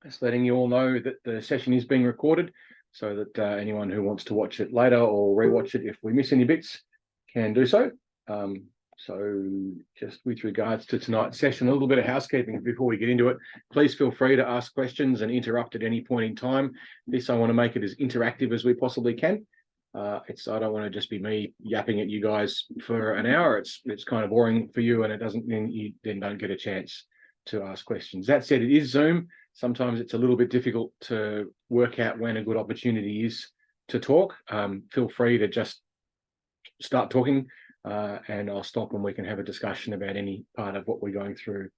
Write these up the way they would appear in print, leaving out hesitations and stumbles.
Just letting you all know that the session is being recorded, so that anyone who wants to watch it later or rewatch it, if we miss any bits, can do so. So just with regards to tonight's session, a little bit of housekeeping before we get into it. Please feel free to ask questions and interrupt at any point in time. I want to make it as interactive as we possibly can. I don't want to just be me yapping at you guys for an hour. It's kind of boring for you, and it doesn't mean you then don't get a chance to ask questions. That said, it is Zoom. Sometimes it's a little bit difficult to work out when a good opportunity is to talk. Feel free to just start talking, and I'll stop and we can have a discussion about any part of what we're going through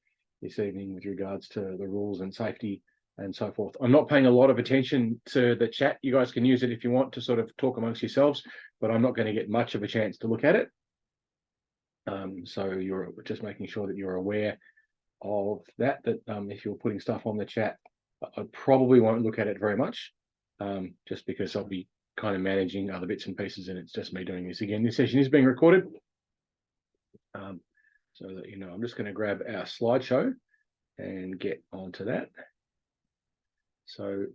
this evening with regards to the rules and safety and so forth. I'm not paying a lot of attention to the chat. You guys can use it if you want to sort of talk amongst yourselves, but I'm not going to get much of a chance to look at it. So you're just making sure that you're aware of that if you're putting stuff on the chat, I probably won't look at it very much, just because I'll be kind of managing other bits and pieces, and it's just me doing this again. This session is being recorded, so that you know. I'm just going to grab our slideshow and get onto that. So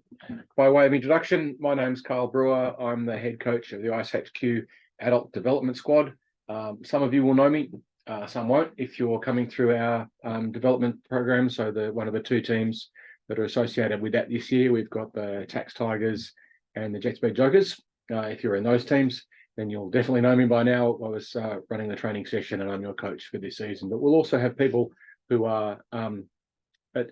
by way of introduction, my name's Carl Brewer. I'm the head coach of the iceHQ Adult Development Squad. Some of you will know me, some won't, if you're coming through our development program. So one of the two teams that are associated with that this year, we've got the Tax Tigers and the Jet Speed Jokers. If you're in those teams, then you'll definitely know me by now. I was running the training session, and I'm your coach for this season. But we'll also have people who are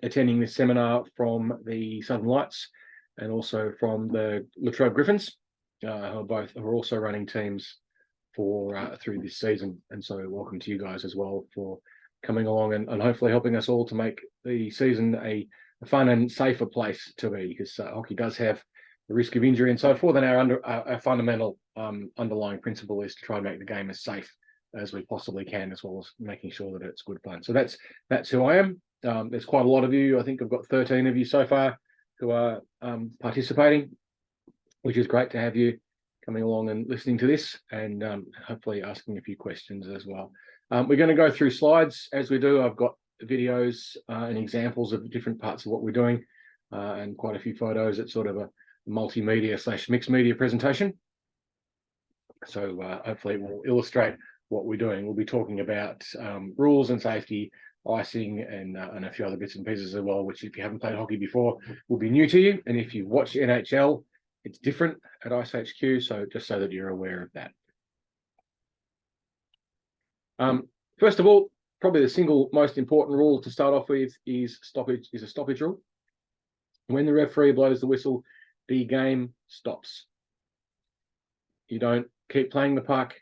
attending this seminar from the Southern Lights and also from the Latrobe Griffins, who are also running teams for through this season. And so welcome to you guys as well for coming along and hopefully helping us all to make the season a fun and safer place to be, because hockey does have the risk of injury and so forth, and our fundamental underlying principle is to try and make the game as safe as we possibly can, as well as making sure that it's good fun. So that's who I am. There's quite a lot of you. I think I've got 13 of you so far who are participating, which is great to have you coming along and listening to this, and hopefully asking a few questions as well. We're going to go through slides. As we do, I've got videos and examples of different parts of what we're doing, and quite a few photos. It's sort of a multimedia / mixed media presentation. So hopefully it will illustrate what we're doing. We'll be talking about rules and safety, icing, and a few other bits and pieces as well, which if you haven't played hockey before will be new to you. And if you've watched NHL, it's different at iceHQ, so just so that you're aware of that. First of all, probably the single most important rule to start off with is a stoppage rule. When the referee blows the whistle, the game stops. You don't keep playing the puck.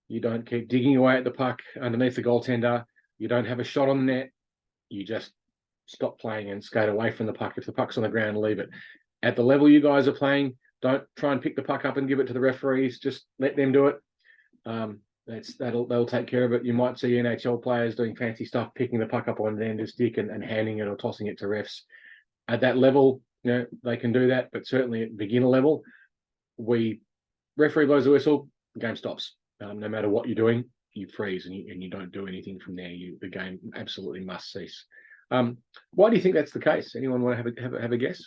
You don't keep digging away at the puck underneath the goaltender. You don't have a shot on the net. You just stop playing and skate away from the puck. If the puck's on the ground, leave it. At the level you guys are playing, don't try and pick the puck up and give it to the referees. Just let them do it. They'll take care of it. You might see NHL players doing fancy stuff, picking the puck up on the end of the stick and handing it or tossing it to refs. At that level, you know, they can do that, but certainly at beginner level, referee blows the whistle, the game stops. No matter what you're doing, you freeze and you don't do anything from there. The game absolutely must cease. Why do you think that's the case? Anyone want to have a guess?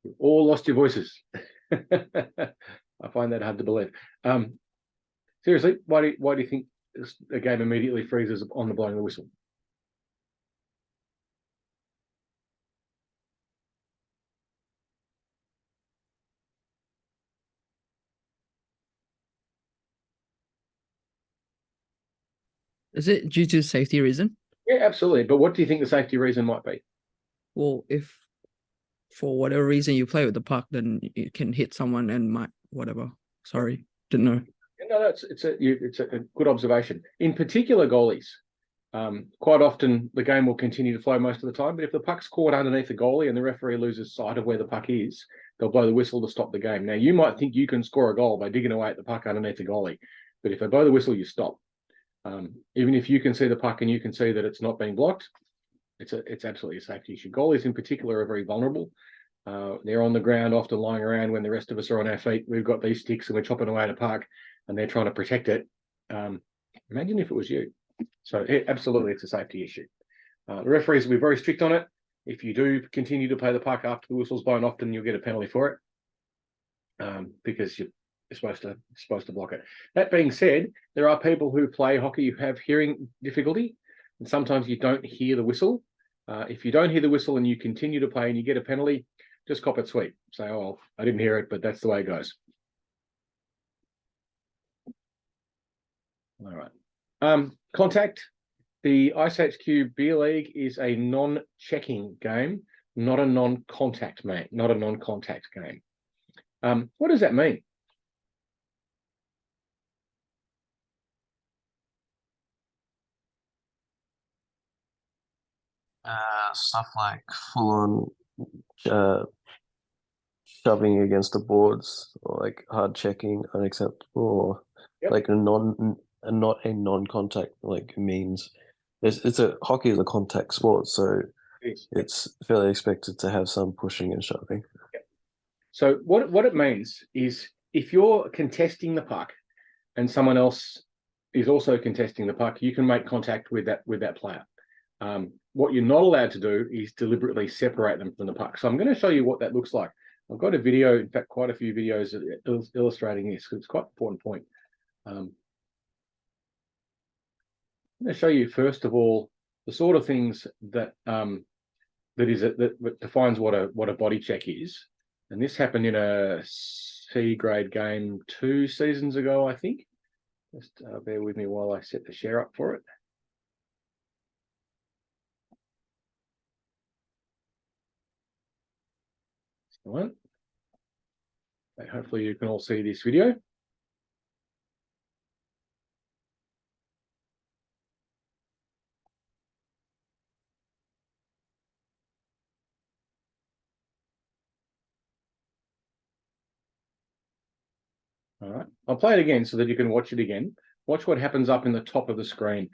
You've all lost your voices. I find that hard to believe. Seriously, why do you think a game immediately freezes on the blowing of the whistle? Is it due to safety reason? Yeah, absolutely. But what do you think the safety reason might be? Well, if for whatever reason you play with the puck, then it can hit someone and might whatever. Sorry, didn't know. No, it's a good observation. In particular, goalies. Quite often the game will continue to flow most of the time, but if the puck's caught underneath the goalie and the referee loses sight of where the puck is, they'll blow the whistle to stop the game. Now, you might think you can score a goal by digging away at the puck underneath the goalie, but if they blow the whistle, you stop. Even if you can see the puck and you can see that it's not being blocked, It's absolutely a safety issue. Goalies in particular are very vulnerable. They're on the ground, often lying around when the rest of us are on our feet. We've got these sticks and we're chopping away at a puck, and they're trying to protect it. Imagine if it was you. So absolutely, it's a safety issue. The referees will be very strict on it. If you do continue to play the puck after the whistle's blown, often you'll get a penalty for it, because you're supposed to block it. That being said, there are people who play hockey who have hearing difficulty, and sometimes you don't hear the whistle. If you don't hear the whistle and you continue to play and you get a penalty, just cop it sweet. Say, oh, well, I didn't hear it, but that's the way it goes. All right. Contact. The iceHQ Beer League is a non-checking game, not a non-contact game. What does that mean? Stuff like full on shoving against the boards, or like hard checking, unacceptable, or like not a non-contact like means. Hockey is a contact sport, so it's fairly expected to have some pushing and shoving. So what it means is if you're contesting the puck and someone else is also contesting the puck, you can make contact with that player. What you're not allowed to do is deliberately separate them from the puck. So I'm going to show you what that looks like. I've got a video, in fact, quite a few videos illustrating this, because it's quite an important point. I'm going to show you, first of all, the sort of things that that defines what a body check is. And this happened in a C grade game 2 seasons ago, I think. Just bear with me while I set the share up for it. One. Okay, hopefully you can all see this video. All right, I'll play it again so that you can watch it again. Watch what happens up in the top of the screen.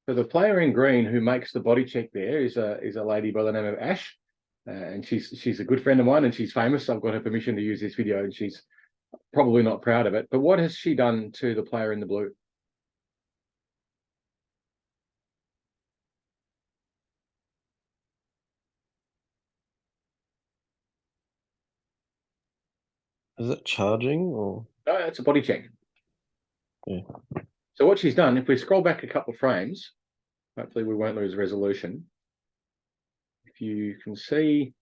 So the player in green who makes the body check there is a lady by the name of Ash, and she's a good friend of mine, and she's famous. I've got her permission to use this video, and she's probably not proud of it. But what has she done to the player in the blue? Is it charging or? No, it's a body check. Yeah. So what she's done, if we scroll back a couple of frames, hopefully we won't lose resolution. If you can see,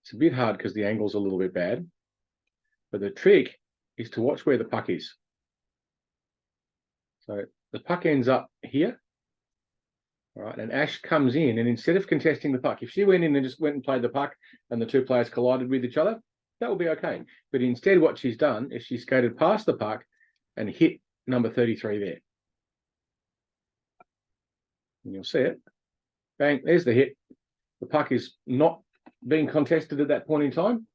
it's a bit hard because the angle's a little bit bad, but the trick is to watch where the puck is. So the puck ends up here, all right, and Ash comes in, and instead of contesting the puck, if she went in and just went and played the puck and the two players collided with each other, that would be okay. But instead what she's done is she skated past the puck and hit number 33 there. And you'll see it. Bang, there's the hit. The puck is not being contested at that point in time.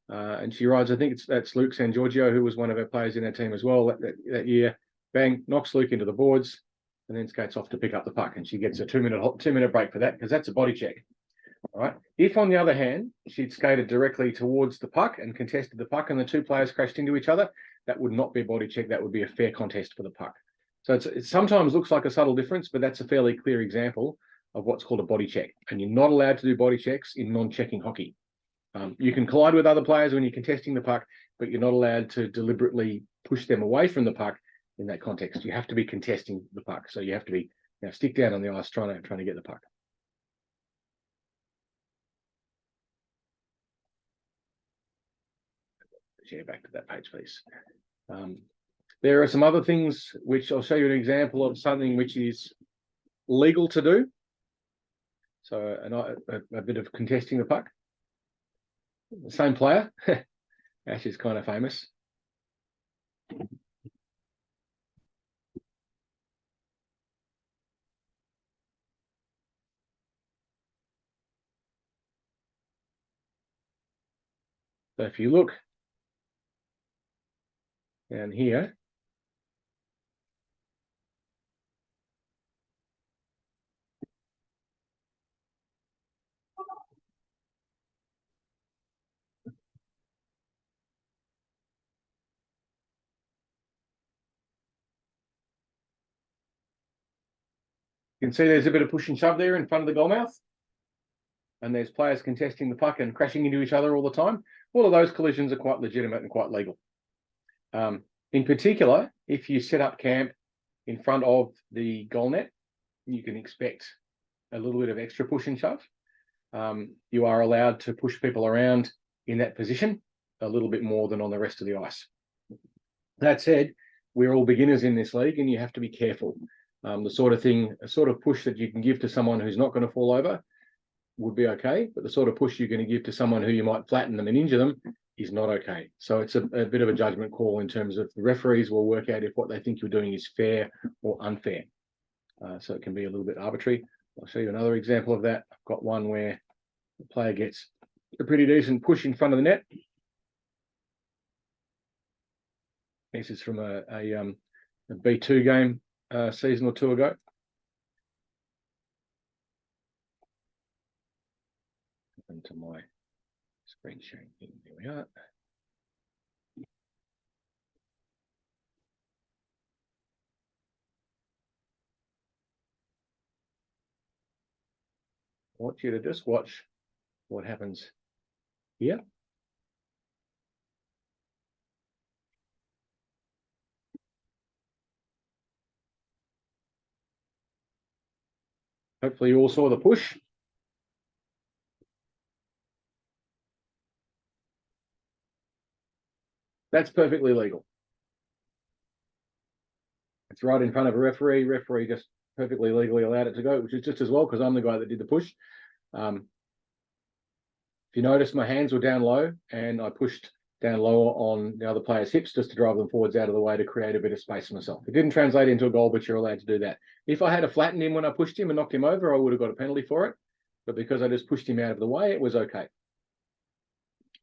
And she rides, I think that's Luke San Giorgio, who was one of our players in our team as well that year. Bang, knocks Luke into the boards, and then skates off to pick up the puck. And she gets a 2-minute break for that, because that's a body check. All right. If, on the other hand, she'd skated directly towards the puck and contested the puck and the two players crashed into each other, that would not be a body check. That would be a fair contest for the puck. So it sometimes looks like a subtle difference, but that's a fairly clear example of what's called a body check. And you're not allowed to do body checks in non-checking hockey. You can collide with other players when you're contesting the puck, but you're not allowed to deliberately push them away from the puck in that context. You have to be contesting the puck. So you have to be stick down on the ice trying to get the puck. Share back to that page, please. There are some other things which I'll show you an example of something which is legal to do. So a bit of contesting the puck. The same player. Ash is kind of famous. So if you look down here, you can see there's a bit of push and shove there in front of the goal mouth. And there's players contesting the puck and crashing into each other all the time. All of those collisions are quite legitimate and quite legal. In particular, if you set up camp in front of the goal net, you can expect a little bit of extra push and shove. You are allowed to push people around in that position a little bit more than on the rest of the ice. That said, we're all beginners in this league and you have to be careful. The sort of push that you can give to someone who's not going to fall over would be okay, but the sort of push you're going to give to someone who you might flatten them and injure them is not okay. So it's a bit of a judgment call in terms of the referees will work out if what they think you're doing is fair or unfair. So it can be a little bit arbitrary. I'll show you another example of that. I've got one where the player gets a pretty decent push in front of the net. This is from a B2 game a season or two ago. Into my screen sharing thing. Here we are. I want you to just watch what happens here. Hopefully you all saw the push. That's perfectly legal. It's right in front of a referee. Referee just perfectly legally allowed it to go, which is just as well because I'm the guy that did the push. If you notice, my hands were down low and I pushed down lower on the other player's hips just to drive them forwards out of the way to create a bit of space for myself. It didn't translate into a goal, but you're allowed to do that. If I had flattened him when I pushed him and knocked him over, I would have got a penalty for it. But because I just pushed him out of the way, it was okay.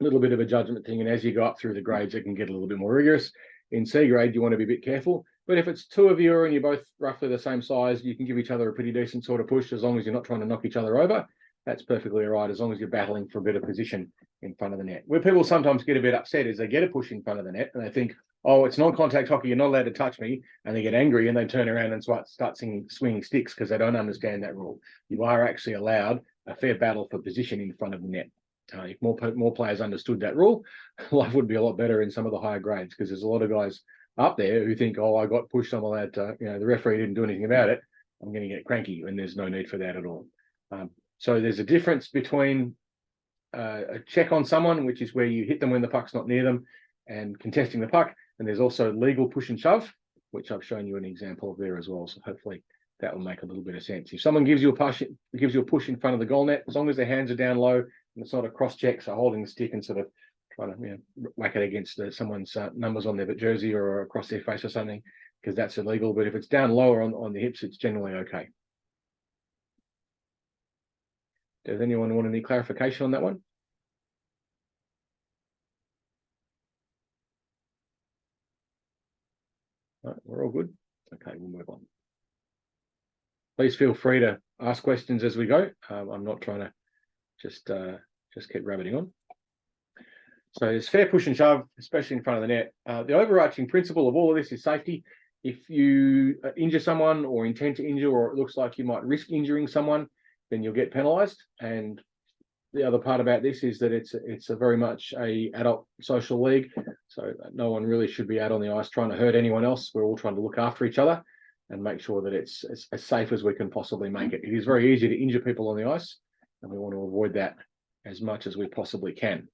A little bit of a judgment thing. And as you go up through the grades, it can get a little bit more rigorous. In C grade, you want to be a bit careful. But if it's two of you and you're both roughly the same size, you can give each other a pretty decent sort of push as long as you're not trying to knock each other over. That's perfectly all right, as long as you're battling for a bit of position in front of the net. Where people sometimes get a bit upset is they get a push in front of the net and they think, oh, it's non-contact hockey, you're not allowed to touch me, and they get angry and they turn around and start swinging sticks because they don't understand that rule. You are actually allowed a fair battle for position in front of the net. If more players understood that rule, life would be a lot better in some of the higher grades, because there's a lot of guys up there who think, oh, I got pushed, I'm allowed to, the referee didn't do anything about it, I'm going to get cranky, and there's no need for that at all. So there's a difference between a check on someone, which is where you hit them when the puck's not near them, and contesting the puck. And there's also legal push and shove, which I've shown you an example of there as well. So hopefully that will make a little bit of sense. If someone gives you a push in front of the goal net, as long as their hands are down low and it's not a cross check, so holding the stick and sort of trying to whack it against someone's numbers on their jersey or across their face or something, because that's illegal. But if it's down lower on the hips, it's generally okay. Does anyone want any clarification on that one? All right, we're all good. Okay, we'll move on. Please feel free to ask questions as we go. I'm not trying to just keep rabbiting on. So there's fair push and shove, especially in front of the net. The overarching principle of all of this is safety. If you injure someone or intend to injure, or it looks like you might risk injuring someone, then you'll get penalised. And the other part about this is that it's a very much a adult social league, so no one really should be out on the ice trying to hurt anyone else. We're all trying to look after each other and make sure that it's as safe as we can possibly make it. It is very easy to injure people on the ice, and we want to avoid that as much as we possibly can.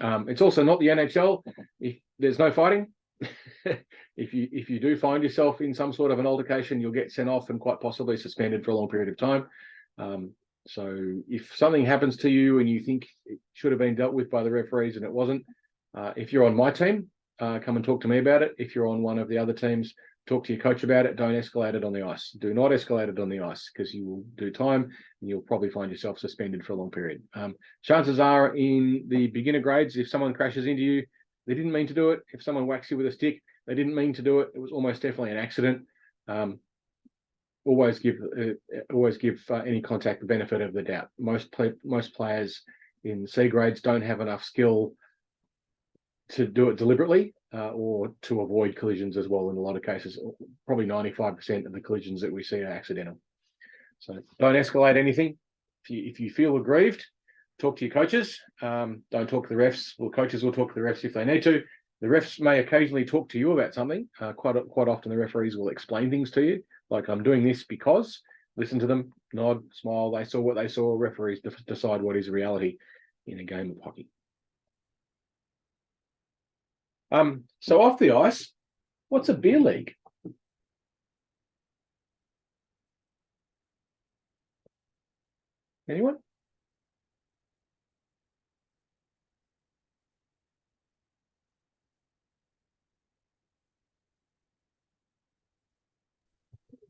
It's also not the NHL. If there's no fighting, if you do find yourself in some sort of an altercation, you'll get sent off and quite possibly suspended for a long period of time. So if something happens to you and you think it should have been dealt with by the referees and it wasn't, if you're on my team, come and talk to me about it. If you're on one of the other teams, talk to your coach about it. Don't escalate it on the ice. Do not escalate it on the ice, because you will do time and you'll probably find yourself suspended for a long period. Chances are in the beginner grades, if someone crashes into you, they didn't mean to do it. If someone whacks you with a stick, they didn't mean to do it. It was almost definitely an accident. Always give any contact the benefit of the doubt. Most players in C grades don't have enough skill to do it deliberately or to avoid collisions as well. In a lot of cases, probably 95% of the collisions that we see are accidental. So don't escalate anything. If you feel aggrieved, talk to your coaches. Don't talk to the refs. Well, coaches will talk to the refs if they need to. The refs may occasionally talk to you about something. Quite often the referees will explain things to you, like, I'm doing this because. Listen to them, nod, smile. They saw what they saw. Referees decide what is reality in a game of hockey. So off the ice, what's a beer league? Anyone?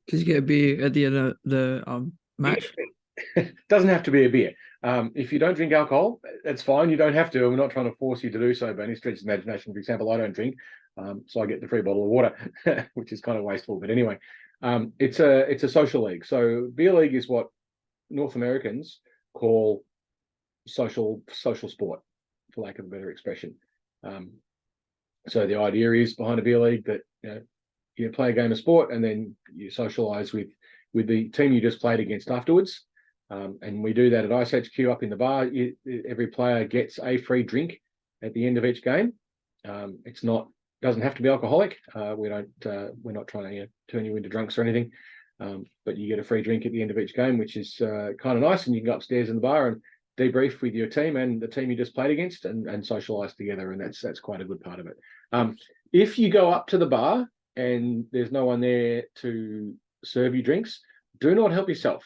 Because you get a beer at the end of the match. Doesn't have to be a beer. If you don't drink alcohol, that's fine. You don't have to. We're not trying to force you to do so by any stretch of imagination. For example, I don't drink, so I get the free bottle of water, which is kind of wasteful. But anyway, it's a social league. So beer league is what North Americans call social sport, for lack of a better expression. So the idea is behind a beer league that you play a game of sport and then you socialise with the team you just played against afterwards. And we do that at iceHQ up in the bar. Every player gets a free drink at the end of each game. Doesn't have to be alcoholic. We're not trying to turn you into drunks or anything. But you get a free drink at the end of each game, which is kind of nice. And you can go upstairs in the bar and debrief with your team and the team you just played against and socialise together. And that's quite a good part of it. If you go up to the bar and there's no one there to serve you drinks, do not help yourself.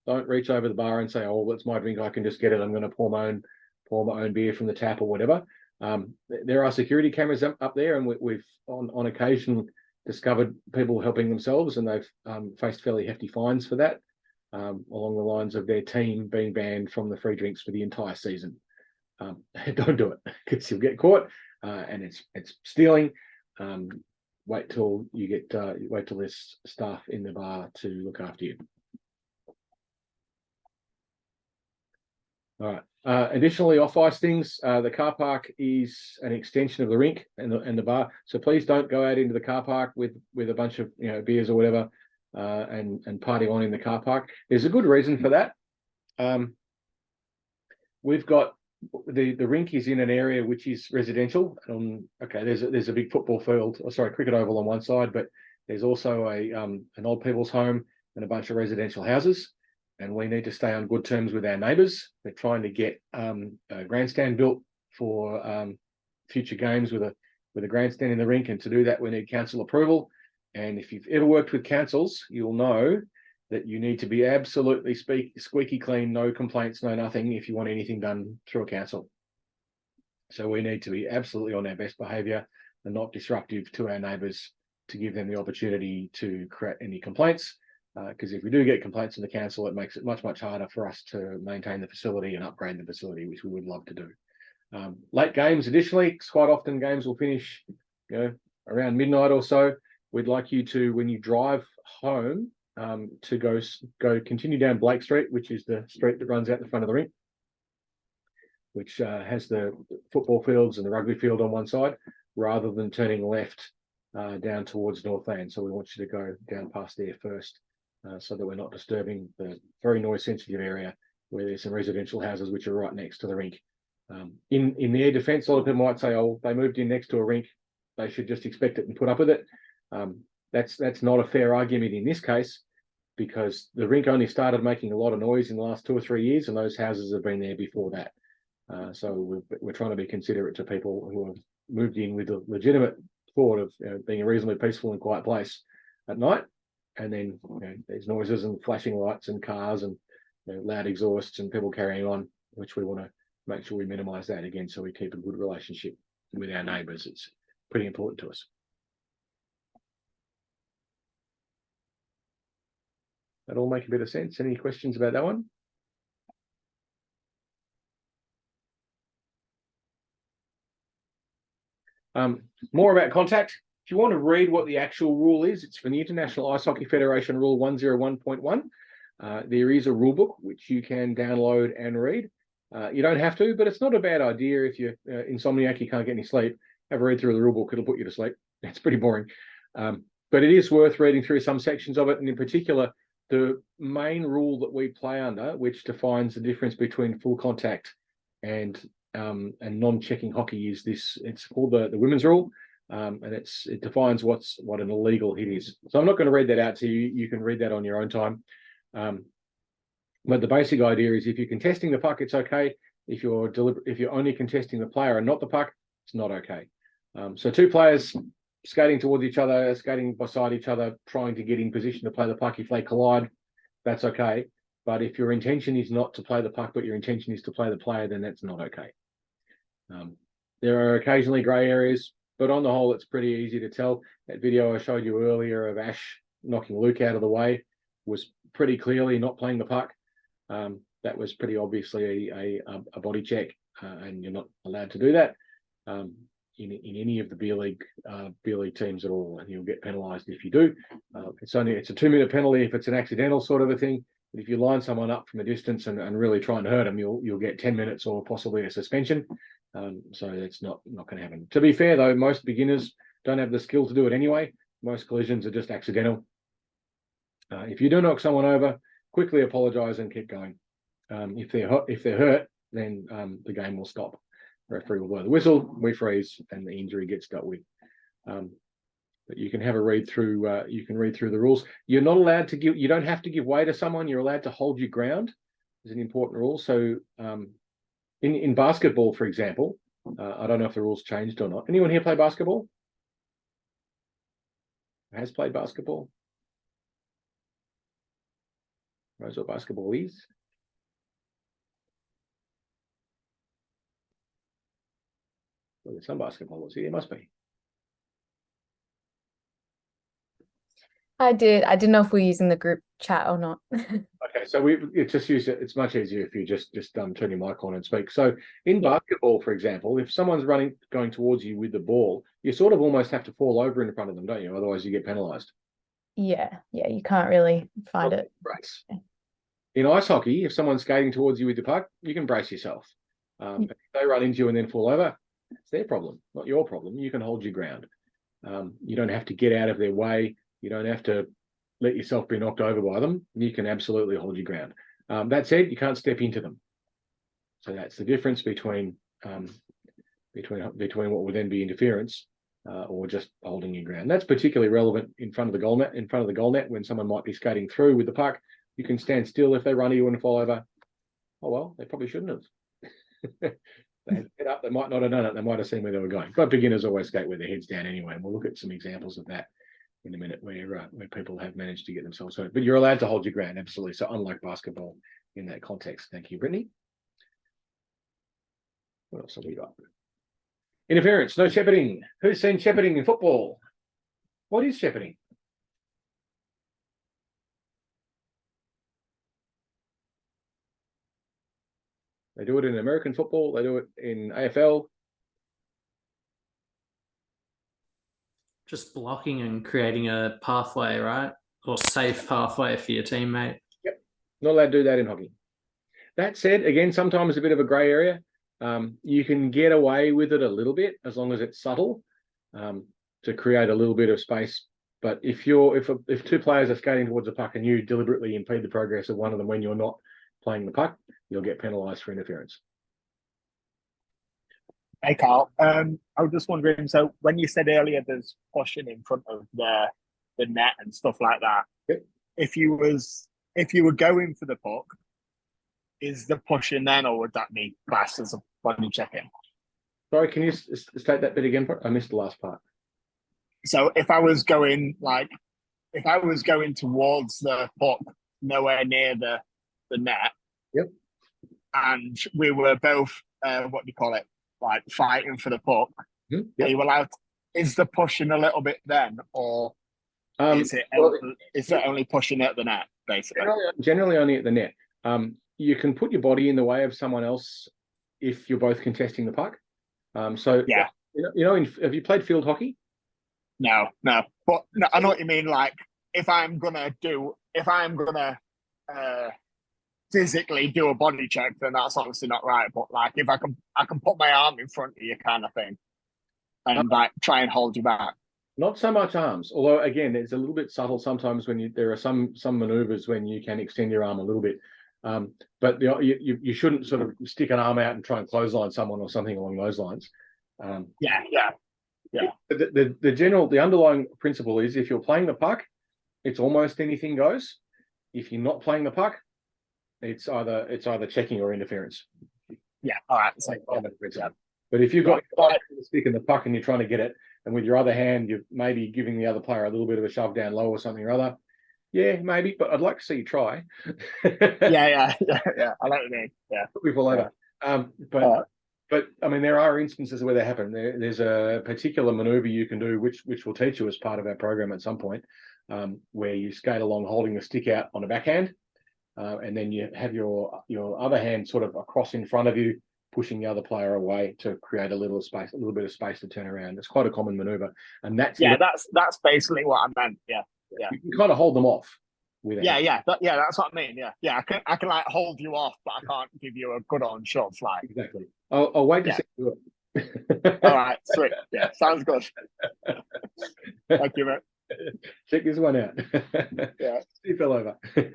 Don't reach over the bar and say, "Oh, that's my drink. I can just get it. I'm going to pour my own beer from the tap or whatever." There are security cameras up there, and we've on occasion discovered people helping themselves, and they've faced fairly hefty fines for that, along the lines of their team being banned from the free drinks for the entire season. Don't do it, because you'll get caught, and it's stealing. Wait till there's staff in the bar to look after you. All right. Additionally, off-ice things, the car park is an extension of the rink and the bar. So please don't go out into the car park with a bunch of beers or whatever and party on in the car park. There's a good reason for that. We've got the rink is in an area which is residential. Okay, there's a big football field, cricket oval on one side, but there's also an old people's home and a bunch of residential houses. And we need to stay on good terms with our neighbours. We're trying to get a grandstand built for future games with a grandstand in the rink, and to do that we need council approval. And if you've ever worked with councils, you'll know that you need to be absolutely squeaky clean, no complaints, no nothing, if you want anything done through a council. So we need to be absolutely on our best behaviour and not disruptive to our neighbours, to give them the opportunity to create any complaints. Because if we do get complaints from the council, it makes it much harder for us to maintain the facility and upgrade the facility, which we would love to do. Late games, additionally, quite often games will finish, around midnight or so. We'd like you to, when you drive home, to go continue down Blake Street, which is the street that runs out the front of the rink, which has the football fields and the rugby field on one side, rather than turning left down towards Northland. So we want you to go down past there first, so that we're not disturbing the very noise sensitive area where there's some residential houses which are right next to the rink. In their defence, a lot of people might say, "Oh, they moved in next to a rink, they should just expect it and put up with it." That's not a fair argument in this case, because the rink only started making a lot of noise in the last 2 or 3 years, and those houses have been there before that. So we're trying to be considerate to people who have moved in with a legitimate thought of being a reasonably peaceful and quiet place at night, and then there's noises and flashing lights and cars and loud exhausts and people carrying on, which we want to make sure we minimise that again, so we keep a good relationship with our neighbours. It's pretty important to us. That all make a bit of sense? Any questions about that one? More about contact. If you want to read what the actual rule is, it's from the International Ice Hockey Federation Rule 101.1. There is a rule book which you can download and read. You don't have to, but it's not a bad idea if you're insomniac, you can't get any sleep. Have a read through the rule book, it'll put you to sleep. It's pretty boring. But it is worth reading through some sections of it, and in particular, the main rule that we play under, which defines the difference between full contact and non-checking hockey, is this. It's called the women's rule, and it defines what an illegal hit is. So I'm not going to read that out to you. You can read that on your own time. But the basic idea is if you're contesting the puck, it's okay. If you're only contesting the player and not the puck, it's not okay. So two players skating towards each other, skating beside each other, trying to get in position to play the puck. If they collide, that's okay. But if your intention is not to play the puck, but your intention is to play the player, then that's not okay. There are occasionally grey areas, but on the whole, it's pretty easy to tell. That video I showed you earlier of Ash knocking Luke out of the way was pretty clearly not playing the puck. That was pretty obviously a body check, and you're not allowed to do that in any of the B League teams at all, and you'll get penalised if you do. It's a 2-minute penalty if it's an accidental sort of a thing. But if you line someone up from a distance and really try and hurt them, you'll get 10 minutes or possibly a suspension. So that's not going to happen. To be fair though, most beginners don't have the skill to do it anyway. Most collisions are just accidental. If you do knock someone over, quickly apologise and keep going. If they're hurt, then the game will stop. The referee will blow the whistle, we freeze, and the injury gets dealt with. But you can have a read through. You can read through the rules. You're not allowed to give. You don't have to give way to someone. You're allowed to hold your ground. Is an important rule. So in basketball, for example, I don't know if the rules changed or not. Anyone here play basketball? Has played basketball? Knows what basketball is? Well, there's some basketballers here. There must be. I did. I didn't know if we're using the group chat or not. Okay, so it's much easier if you just turn your mic on and speak. So in basketball, for example, if someone's going towards you with the ball, you sort of almost have to fall over in front of them, don't you? Otherwise you get penalised. Yeah, you can't really fight it. Brace. In ice hockey, if someone's skating towards you with the puck, you can brace yourself. If they run into you and then fall over, it's their problem, not your problem. You can hold your ground. You don't have to get out of their way. You don't have to let yourself be knocked over by them. You can absolutely hold your ground. That said, you can't step into them. So that's the difference between what would then be interference or just holding your ground. That's particularly relevant in front of the goal net. In front of the goal net, when someone might be skating through with the puck, you can stand still if they run to you and fall over. Oh well, they probably shouldn't have. They had head up. They might not have done it. They might have seen where they were going. But beginners always skate with their heads down anyway. And we'll look at some examples of that in a minute where people have managed to get themselves hurt. But you're allowed to hold your ground, absolutely. So unlike basketball in that context. Thank you, Brittany. What else have we got? Interference, no shepherding. Who's seen shepherding in football? What is shepherding? They do it in American football. They do it in AFL. Just blocking and creating a pathway, right? Or safe pathway for your teammate. Yep. Not allowed to do that in hockey. That said, again, sometimes a bit of a grey area. You can get away with it a little bit as long as it's subtle to create a little bit of space. But if two players are skating towards a puck and you deliberately impede the progress of one of them when you're not playing the puck, you'll get penalised for interference. Hey, Carl. I was just wondering, so when you said earlier there's pushing in front of the net and stuff like that, yep. if you were going for the puck, is the pushing then, or would that be classed as a body checking? Sorry, can you state that bit again? I missed the last part. So if I was going towards the puck, nowhere near the net, yep, and we were both what do you call it, like fighting for the puck, yep. Are you allowed? Is the pushing a little bit then, or is it only pushing at the net? basically. Generally only at the net. You can put your body in the way of someone else if you're both contesting the puck. So Yeah. Have you played field hockey? No, but no, I know what you mean. Like, if I'm gonna physically do a body check, then that's obviously not right. But like, if I can put my arm in front of you, kind of thing, and like try and hold you back. Not so much arms, although again, it's a little bit subtle sometimes when there are some maneuvers when you can extend your arm a little bit. But you shouldn't sort of stick an arm out and try and clothesline someone or something along those lines. Yeah. The underlying principle is if you're playing the puck, it's almost anything goes. If you're not playing the puck, it's either checking or interference. Yeah. All right. So, But if you've got the stick in the puck and you're trying to get it, and with your other hand, you're maybe giving the other player a little bit of a shove down low or something or other. Yeah, maybe, but I'd like to see you try. Yeah. I know what you mean. Yeah. We fall over. But I mean, there are instances where they happen. There's a particular maneuver you can do, which we'll teach you as part of our program at some point, where you skate along holding the stick out on a backhand, and then you have your other hand sort of across in front of you, pushing the other player away to create a little bit of space to turn around. It's quite a common maneuver, and that's basically what I meant. Yeah. You can kind of hold them off with it. That's what I mean. Yeah. I can like hold you off, but I can't give you a good on shove. Like, exactly. I'll wait to see you do it. All right, sweet. Yeah, sounds good. Thank you, mate. Check this one out. Yeah. He fell over. But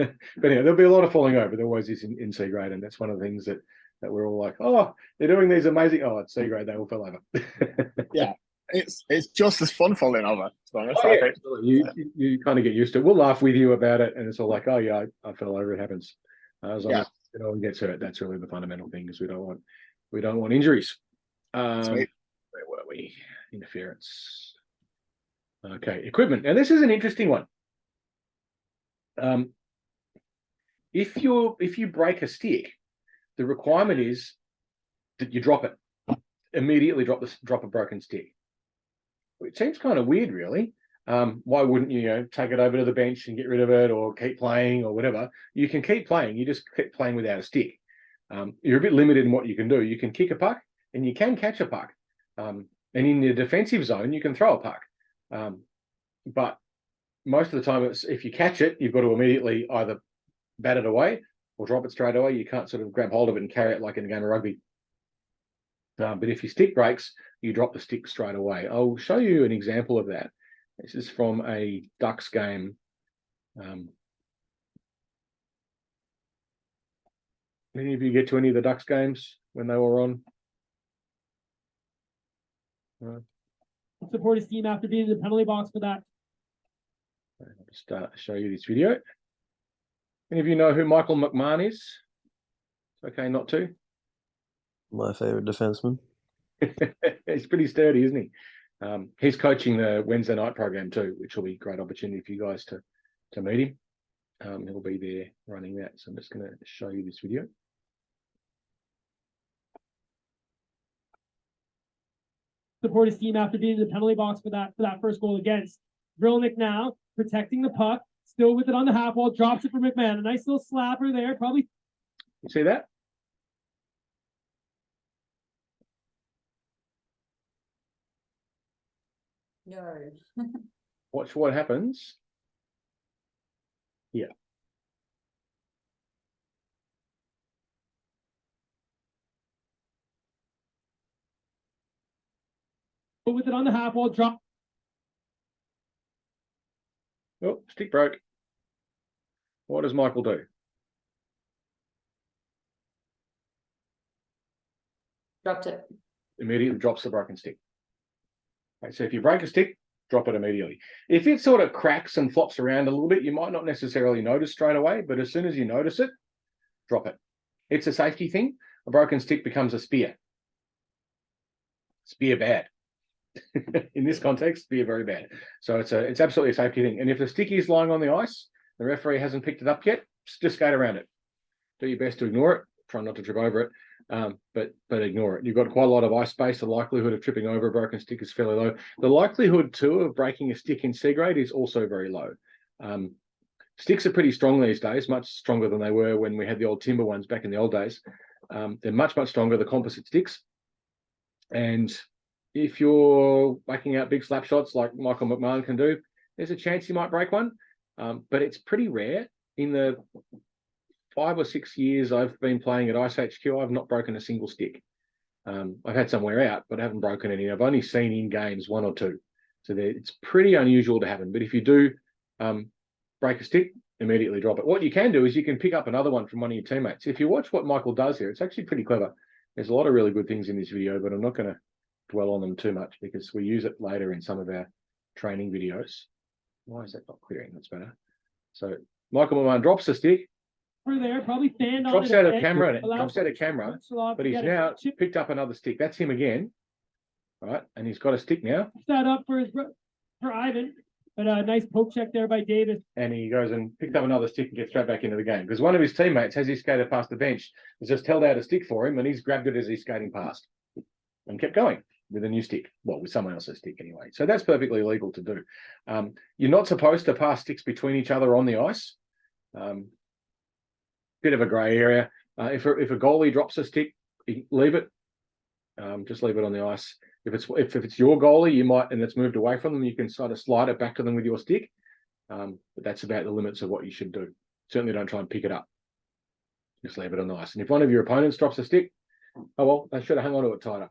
anyway, there'll be a lot of falling over. There always is in C grade, and that's one of the things that we're all like, oh, they're doing these amazing. Oh, it's C grade, they all fell over. Yeah. It's just as fun falling over. You kind of get used to it. We'll laugh with you about it, and it's all like, oh yeah, I fell over. It happens. As long as no one gets hurt, that's really the fundamental thing. Is we don't want injuries. Where were we? Interference. Okay, equipment. Now this is an interesting one. If you break a stick, the requirement is that you drop it. Immediately drop a broken stick. It seems kind of weird, really. Why wouldn't you take it over to the bench and get rid of it, or keep playing, or whatever? You can keep playing. You just keep playing without a stick. You're a bit limited in what you can do. You can kick a puck and you can catch a puck. And in the defensive zone, you can throw a puck. But most of the time, if you catch it, you've got to immediately either bat it away or drop it straight away. You can't sort of grab hold of it and carry it like in a game of rugby. But if your stick breaks, you drop the stick straight away. I'll show you an example of that. This is from a Ducks game. Any of you get to any of the Ducks games when they were on? Support his team after being in the penalty box for that. I'll just show you this video. Any of you know who Michael McMahon is? It's okay not to. My favorite defenseman. He's pretty sturdy, isn't he? He's coaching the Wednesday night program too, which will be a great opportunity for you guys to meet him. He'll be there running that. So I'm just going to show you this video. Support his team after being in the penalty box for that first goal against. Drilnick now protecting the puck, still with it on the half wall, drops it for McMahon. A nice little slapper there, probably. You see that? No. Watch what happens. Yeah. With it on the half wall, drop. Oh, stick broke. What does Michael do? Dropped it. Immediately drops the broken stick. Okay, so if you break a stick, drop it immediately. If it sort of cracks and flops around a little bit, you might not necessarily notice straight away, but as soon as you notice it, drop it. It's a safety thing. A broken stick becomes a spear. Spear bad. In this context, spear very bad. So it's absolutely a safety thing. And if the stick is lying on the ice, the referee hasn't picked it up yet, just skate around it. Do your best to ignore it. Try not to trip over it. But ignore it. You've got quite a lot of ice space. The likelihood of tripping over a broken stick is fairly low. The likelihood too of breaking a stick in C grade is also very low. Sticks are pretty strong these days, much stronger than they were when we had the old timber ones back in the old days. They're much, much stronger, the composite sticks. And if you're whacking out big slap shots like Michael McMahon can do, there's a chance you might break one. But it's pretty rare. In the 5 or 6 years I've been playing at iceHQ, I've not broken a single stick. I've had some wear out, but I haven't broken any. I've only seen in games 1 or 2. So it's pretty unusual to happen. But if you do break a stick, immediately drop it. What you can do is you can pick up another one from one of your teammates. If you watch what Michael does here, it's actually pretty clever. There's a lot of really good things in this video, but I'm not going to dwell on them too much because we use it later in some of our training videos. Why is that not clearing? That's better. So Michael McMahon drops the stick, Over there, probably stand on drops it out a of bit, camera, allow drops out of camera, Slot but to he's get it. now Chip picked up another stick. That's him again, right? And he's got a stick now, that up for Ivan. But a nice poke check there by Davis. and he goes and picked up another stick and gets straight back into the game because one of his teammates, as he skated past the bench, has just held out a stick for him, and he's grabbed it as he's skating past and kept going with a new stick. Well, with someone else's stick anyway. So that's perfectly legal to do. You're not supposed to pass sticks between each other on the ice. Bit of a grey area. If a goalie drops a stick, leave it. Just leave it on the ice. If it's your goalie, you might, and it's moved away from them, you can sort of slide it back to them with your stick. But that's about the limits of what you should do. Certainly don't try and pick it up. Just leave it on the ice. And if one of your opponents drops a stick, oh well, they should have hung on to it tighter.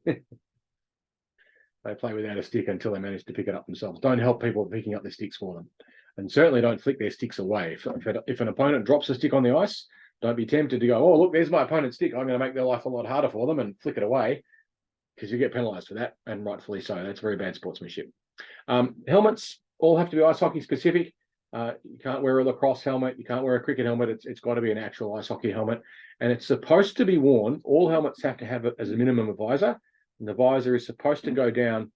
They play without a stick until they manage to pick it up themselves. Don't help people picking up their sticks for them. And certainly don't flick their sticks away. If an opponent drops a stick on the ice, don't be tempted to go, oh, look, there's my opponent's stick. I'm going to make their life a lot harder for them and flick it away because you get penalised for that, and rightfully so. That's very bad sportsmanship. Helmets all have to be ice hockey specific. You can't wear a lacrosse helmet. You can't wear a cricket helmet. It's got to be an actual ice hockey helmet. And it's supposed to be worn. All helmets have to have it as a minimum a visor. And the visor is supposed to go down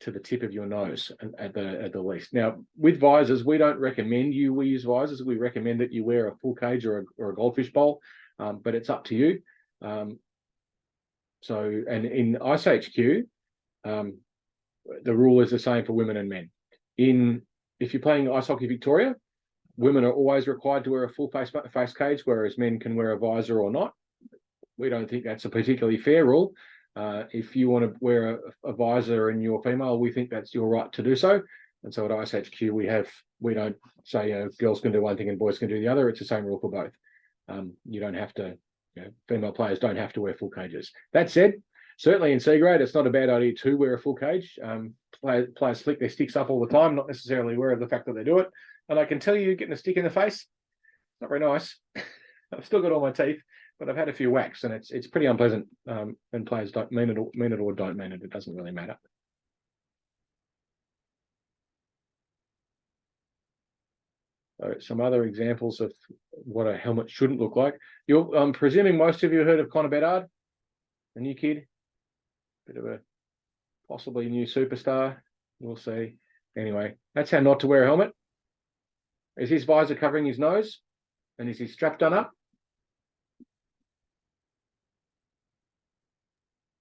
to the tip of your nose at the least. Now, with visors, we don't recommend we use visors. We recommend that you wear a full cage or a goldfish bowl, but it's up to you. And in iceHQ, the rule is the same for women and men. If you're playing Ice Hockey Victoria, women are always required to wear a full face cage, whereas men can wear a visor or not. We don't think that's a particularly fair rule. If you want to wear a visor and you're female, we think that's your right to do so. And so at iceHQ, we don't say girls can do one thing and boys can do the other. It's the same rule for both. You don't have to, female players don't have to wear full cages. That said, certainly in C grade, it's not a bad idea to wear a full cage. Players flick their sticks up all the time, not necessarily aware of the fact that they do it. And I can tell you, getting a stick in the face, not very nice. I've still got all my teeth, but I've had a few whacks, and it's pretty unpleasant. And players don't mean it or don't mean it. It doesn't really matter. So some other examples of what a helmet shouldn't look like. I'm presuming most of you heard of Connor Bedard, a new kid, bit of a possibly new superstar. We'll see. Anyway, that's how not to wear a helmet. Is his visor covering his nose? And is his strap done up?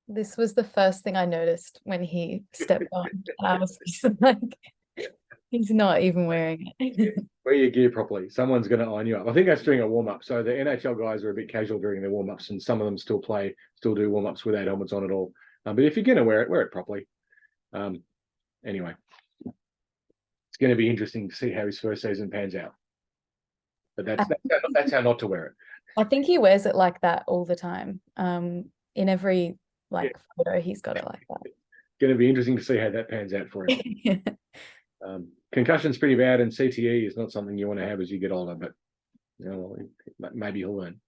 This was the first thing I noticed when he stepped on. I was just like, he's not even wearing it. Wear your gear properly. Someone's going to iron you up. I think that's during a warm-up. So the NHL guys are a bit casual during their warm-ups, and some of them still do warm-ups without helmets on at all. But if you're going to wear it properly. Anyway, it's going to be interesting to see how his first season pans out. But that's how not to wear it. I think he wears it like that all the time. In every photo, he's got it like that. Going to be interesting to see how that pans out for him. Concussion's pretty bad, and CTE is not something you want to have as you get older, but maybe he'll learn.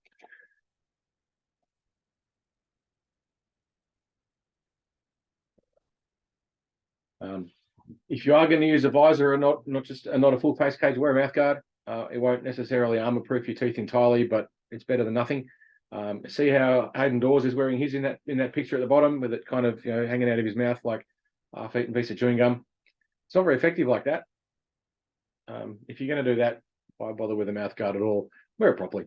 If you are going to use a visor or not a full face cage, wear a mouth guard. It won't necessarily armor-proof your teeth entirely, but it's better than nothing. See how Hayden Dawes is wearing his in that picture at the bottom, with it kind of hanging out of his mouth like a half-eaten piece of chewing gum. It's not very effective like that. If you're going to do that, why bother with a mouth guard at all? Wear it properly.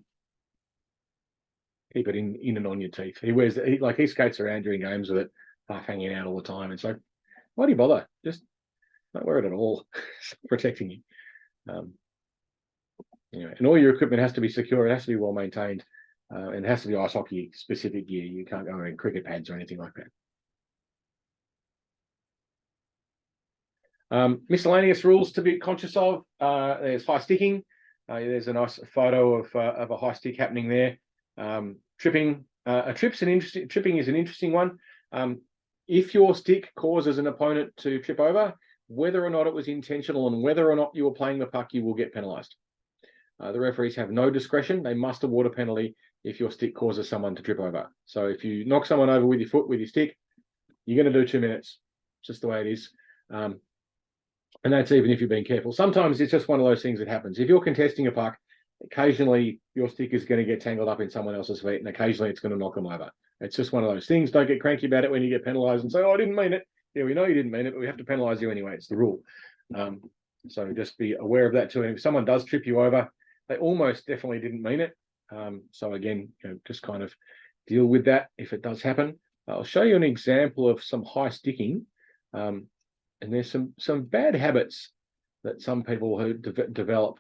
Keep it in and on your teeth. He skates around during games with it half hanging out all the time. It's like, why do you bother? Just don't wear it at all. It's protecting you. And all your equipment has to be secure. It has to be well maintained, and it has to be ice hockey specific gear. You can't go in cricket pads or anything like that. Miscellaneous rules to be conscious of. There's high sticking. There's a nice photo of a high stick happening there. Tripping. Tripping is an interesting one. If your stick causes an opponent to trip over, whether or not it was intentional and whether or not you were playing the puck, you will get penalised. The referees have no discretion. They must award a penalty if your stick causes someone to trip over. So if you knock someone over with your foot, with your stick, you're going to do 2 minutes. It's just the way it is. And that's even if you're being careful. Sometimes it's just one of those things that happens. If you're contesting a puck, occasionally your stick is going to get tangled up in someone else's feet, and occasionally it's going to knock them over. It's just one of those things. Don't get cranky about it when you get penalised and say, "Oh, I didn't mean it." Yeah, we know you didn't mean it, but we have to penalise you anyway. It's the rule. So just be aware of that too. And if someone does trip you over, they almost definitely didn't mean it. So again, just kind of deal with that if it does happen. I'll show you an example of some high sticking. And there's some bad habits that some people who develop.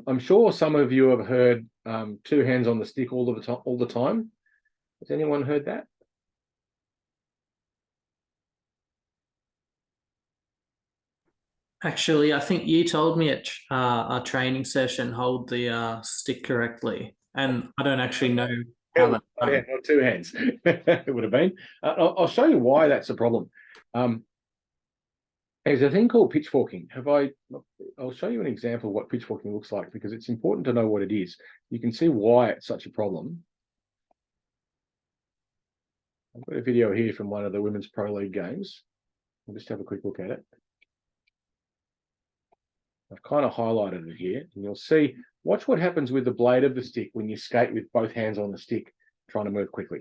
I'm sure some of you have heard 2 hands on the stick all the time. Has anyone heard that? Actually, I think you told me at our training session, hold the stick correctly. And I don't actually know how that's done. Yeah, not 2 hands. It would have been. I'll show you why that's a problem. There's a thing called pitchforking. I'll show you an example of what pitchforking looks like, because it's important to know what it is. You can see why it's such a problem. I've got a video here from one of the Women's Pro League games. We'll just have a quick look at it. I've kind of highlighted it here, and you'll see, watch what happens with the blade of the stick when you skate with both hands on the stick, trying to move quickly.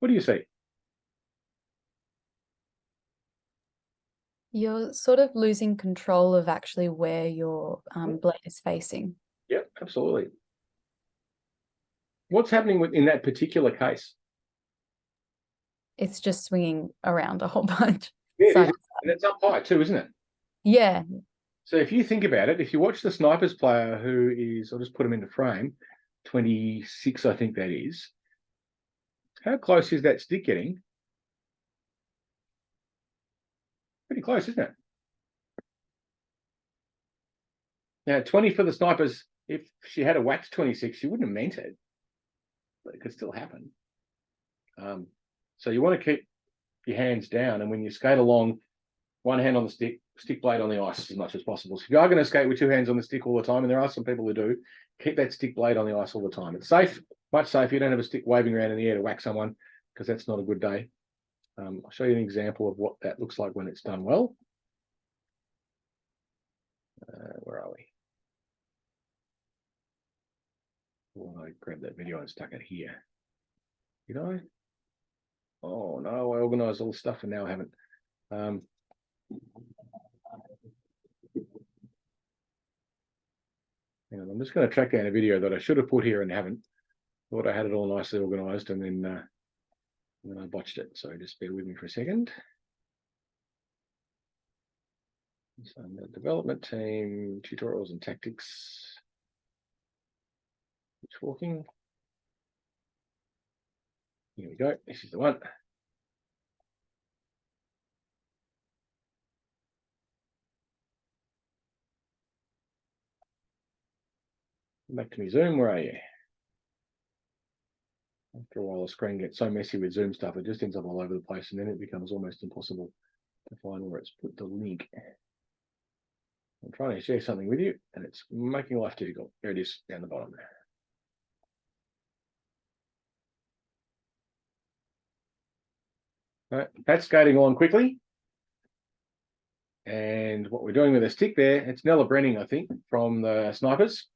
What do you see? You're sort of losing control of actually where your blade is facing. Yep, absolutely. What's happening in that particular case? It's just swinging around a whole bunch. Yeah, Side- and it's up high too, isn't it? Yeah, So if you think about it, if you watch the Snipers player who is, I'll just put him into frame, 26, I think that is. How close is that stick getting? Pretty close, isn't it? Now, 20 for the Snipers, if she had a wax 26, she wouldn't have meant it, but it could still happen. So you want to keep your hands down, and when you skate along, one hand on the stick blade on the ice as much as possible. So if you are going to skate with 2 hands on the stick all the time, and there are some people who do, keep that stick blade on the ice all the time. It's safe, much safer. You don't have a stick waving around in the air to whack someone, because that's not a good day. I'll show you an example of what that looks like when it's done well. Where are we? Oh, I grabbed that video and stuck it here. Did I? Oh no, I organised all the stuff and now I haven't. Hang on, I'm just going to track down a video that I should have put here and haven't. Thought I had it all nicely organised, and then I botched it. So just bear with me for a second. So the development team, tutorials and tactics. Pitchforking. Here we go. This is the one. Back to me Zoom. Where are you? After a while, the screen gets so messy with Zoom stuff, it just ends up all over the place, and then it becomes almost impossible to find where it's put the link. I'm trying to share something with you, and it's making life difficult. There it is, down the bottom there. All right, Pat's skating along quickly. And what we're doing with a stick there, it's Nella Brenning, I think, from the Snipers.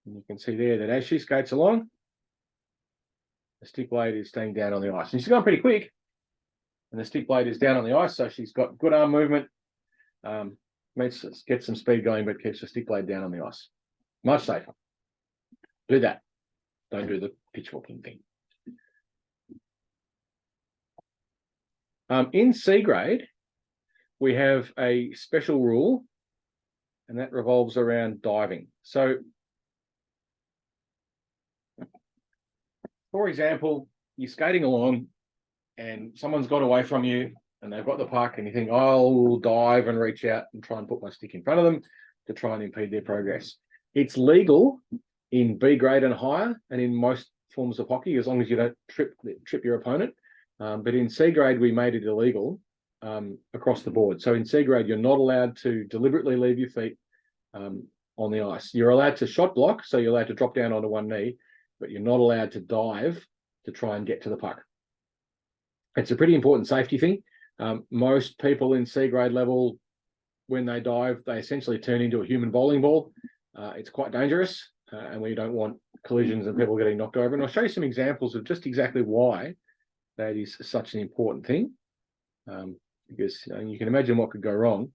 And you can see there that as she skates along, the stick blade is staying down on the ice. And she's going pretty quick. And the stick blade is down on the ice, so she's got good arm movement. Gets some speed going, but keeps the stick blade down on the ice. Much safer. Do that. Don't do the pitchforking thing. In C grade, we have a special rule, and that revolves around diving. So, for example, you're skating along and someone's got away from you and they've got the puck and you think, I'll dive and reach out and try and put my stick in front of them to try and impede their progress. It's legal in B grade and higher and in most forms of hockey as long as you don't trip your opponent. But in C grade, we made it illegal across the board. So in C grade, you're not allowed to deliberately leave your feet on the ice. You're allowed to shot block, so you're allowed to drop down onto one knee, but you're not allowed to dive to try and get to the puck. It's a pretty important safety thing. Most people in C grade level, when they dive, they essentially turn into a human bowling ball. It's quite dangerous, and we don't want collisions and people getting knocked over. And I'll show you some examples of just exactly why that is such an important thing, because you can imagine what could go wrong.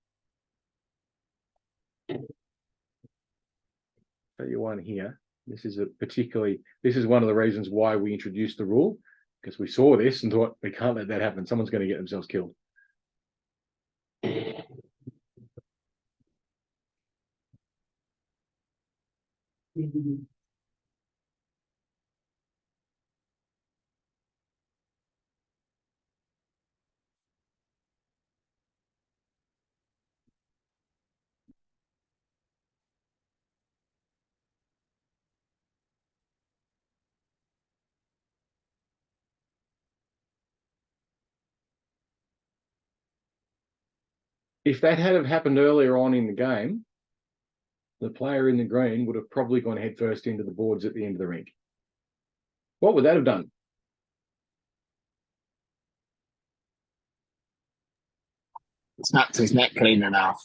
Show you one here. This is one of the reasons why we introduced the rule, because we saw this and thought we can't let that happen. Someone's going to get themselves killed. If that had have happened earlier on in the game, the player in the green would have probably gone headfirst into the boards at the end of the rink. What would that have done? Snapped his neck clean enough.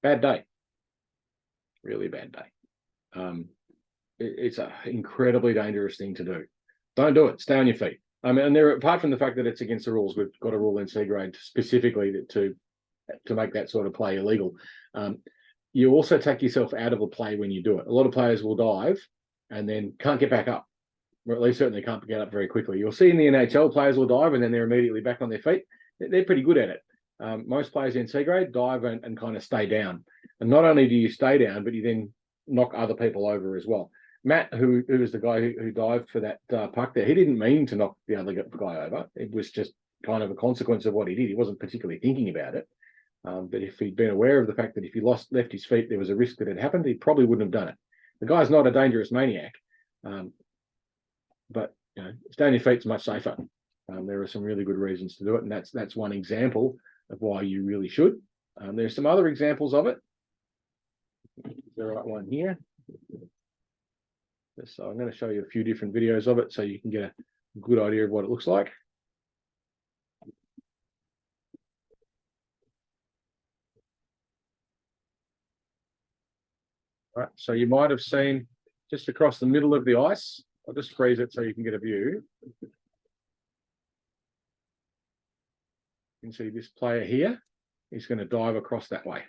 Bad day. Really bad day. It's an incredibly dangerous thing to do. Don't do it. Stay on your feet. I mean, and apart from the fact that it's against the rules, we've got a rule in C grade specifically to make that sort of play illegal. You also take yourself out of a play when you do it. A lot of players will dive and then can't get back up, or at least certainly can't get up very quickly. You'll see in the NHL, players will dive and then they're immediately back on their feet. They're pretty good at it. Most players in C grade dive and kind of stay down. And not only do you stay down, but you then knock other people over as well. Matt, who was the guy who dived for that puck there, he didn't mean to knock the other guy over. It was just kind of a consequence of what he did. He wasn't particularly thinking about it. But if he'd been aware of the fact that if he left his feet, there was a risk that it happened, he probably wouldn't have done it. The guy's not a dangerous maniac, but stay on your feet is much safer. There are some really good reasons to do it, and that's one example of why you really should. There's some other examples of it. The right one here. So I'm going to show you a few different videos of it so you can get a good idea of what it looks like. All right, so you might have seen just across the middle of the ice. I'll just freeze it so you can get a view. You can see this player here. He's going to dive across that way.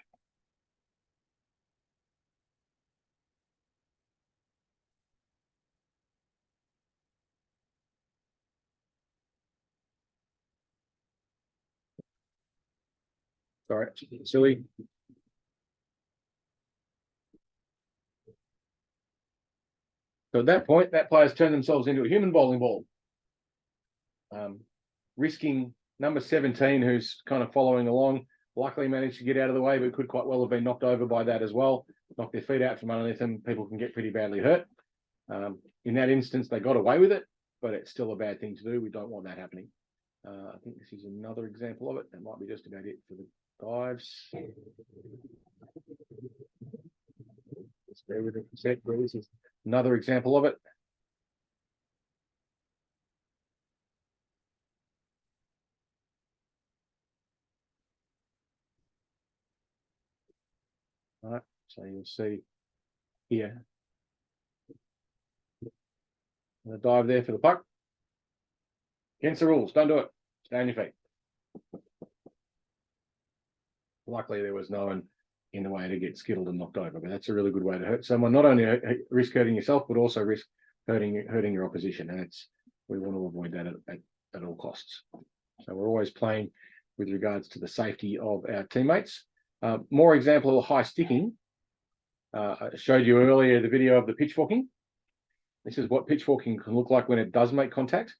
Sorry, it's silly. So at that point, that player's turned themselves into a human bowling ball, risking number 17, who's kind of following along. Luckily managed to get out of the way, but could quite well have been knocked over by that as well. Knock their feet out from underneath them. People can get pretty badly hurt. In that instance, they got away with it, but it's still a bad thing to do. We don't want that happening. I think this is another example of it. That might be just about it for the dives. Let's bear with it for a sec. This is another example of it. All right, so you'll see here. I'm going to dive there for the puck. Against the rules, don't do it. Stay on your feet. Luckily, there was no one in the way to get skittled and knocked over. But that's a really good way to hurt someone. Not only risk hurting yourself, but also risk hurting your opposition. And we want to avoid that at all costs. So we're always playing with regards to the safety of our teammates. More example of high sticking. I showed you earlier the video of the pitchforking. This is what pitchforking can look like when it does make contact.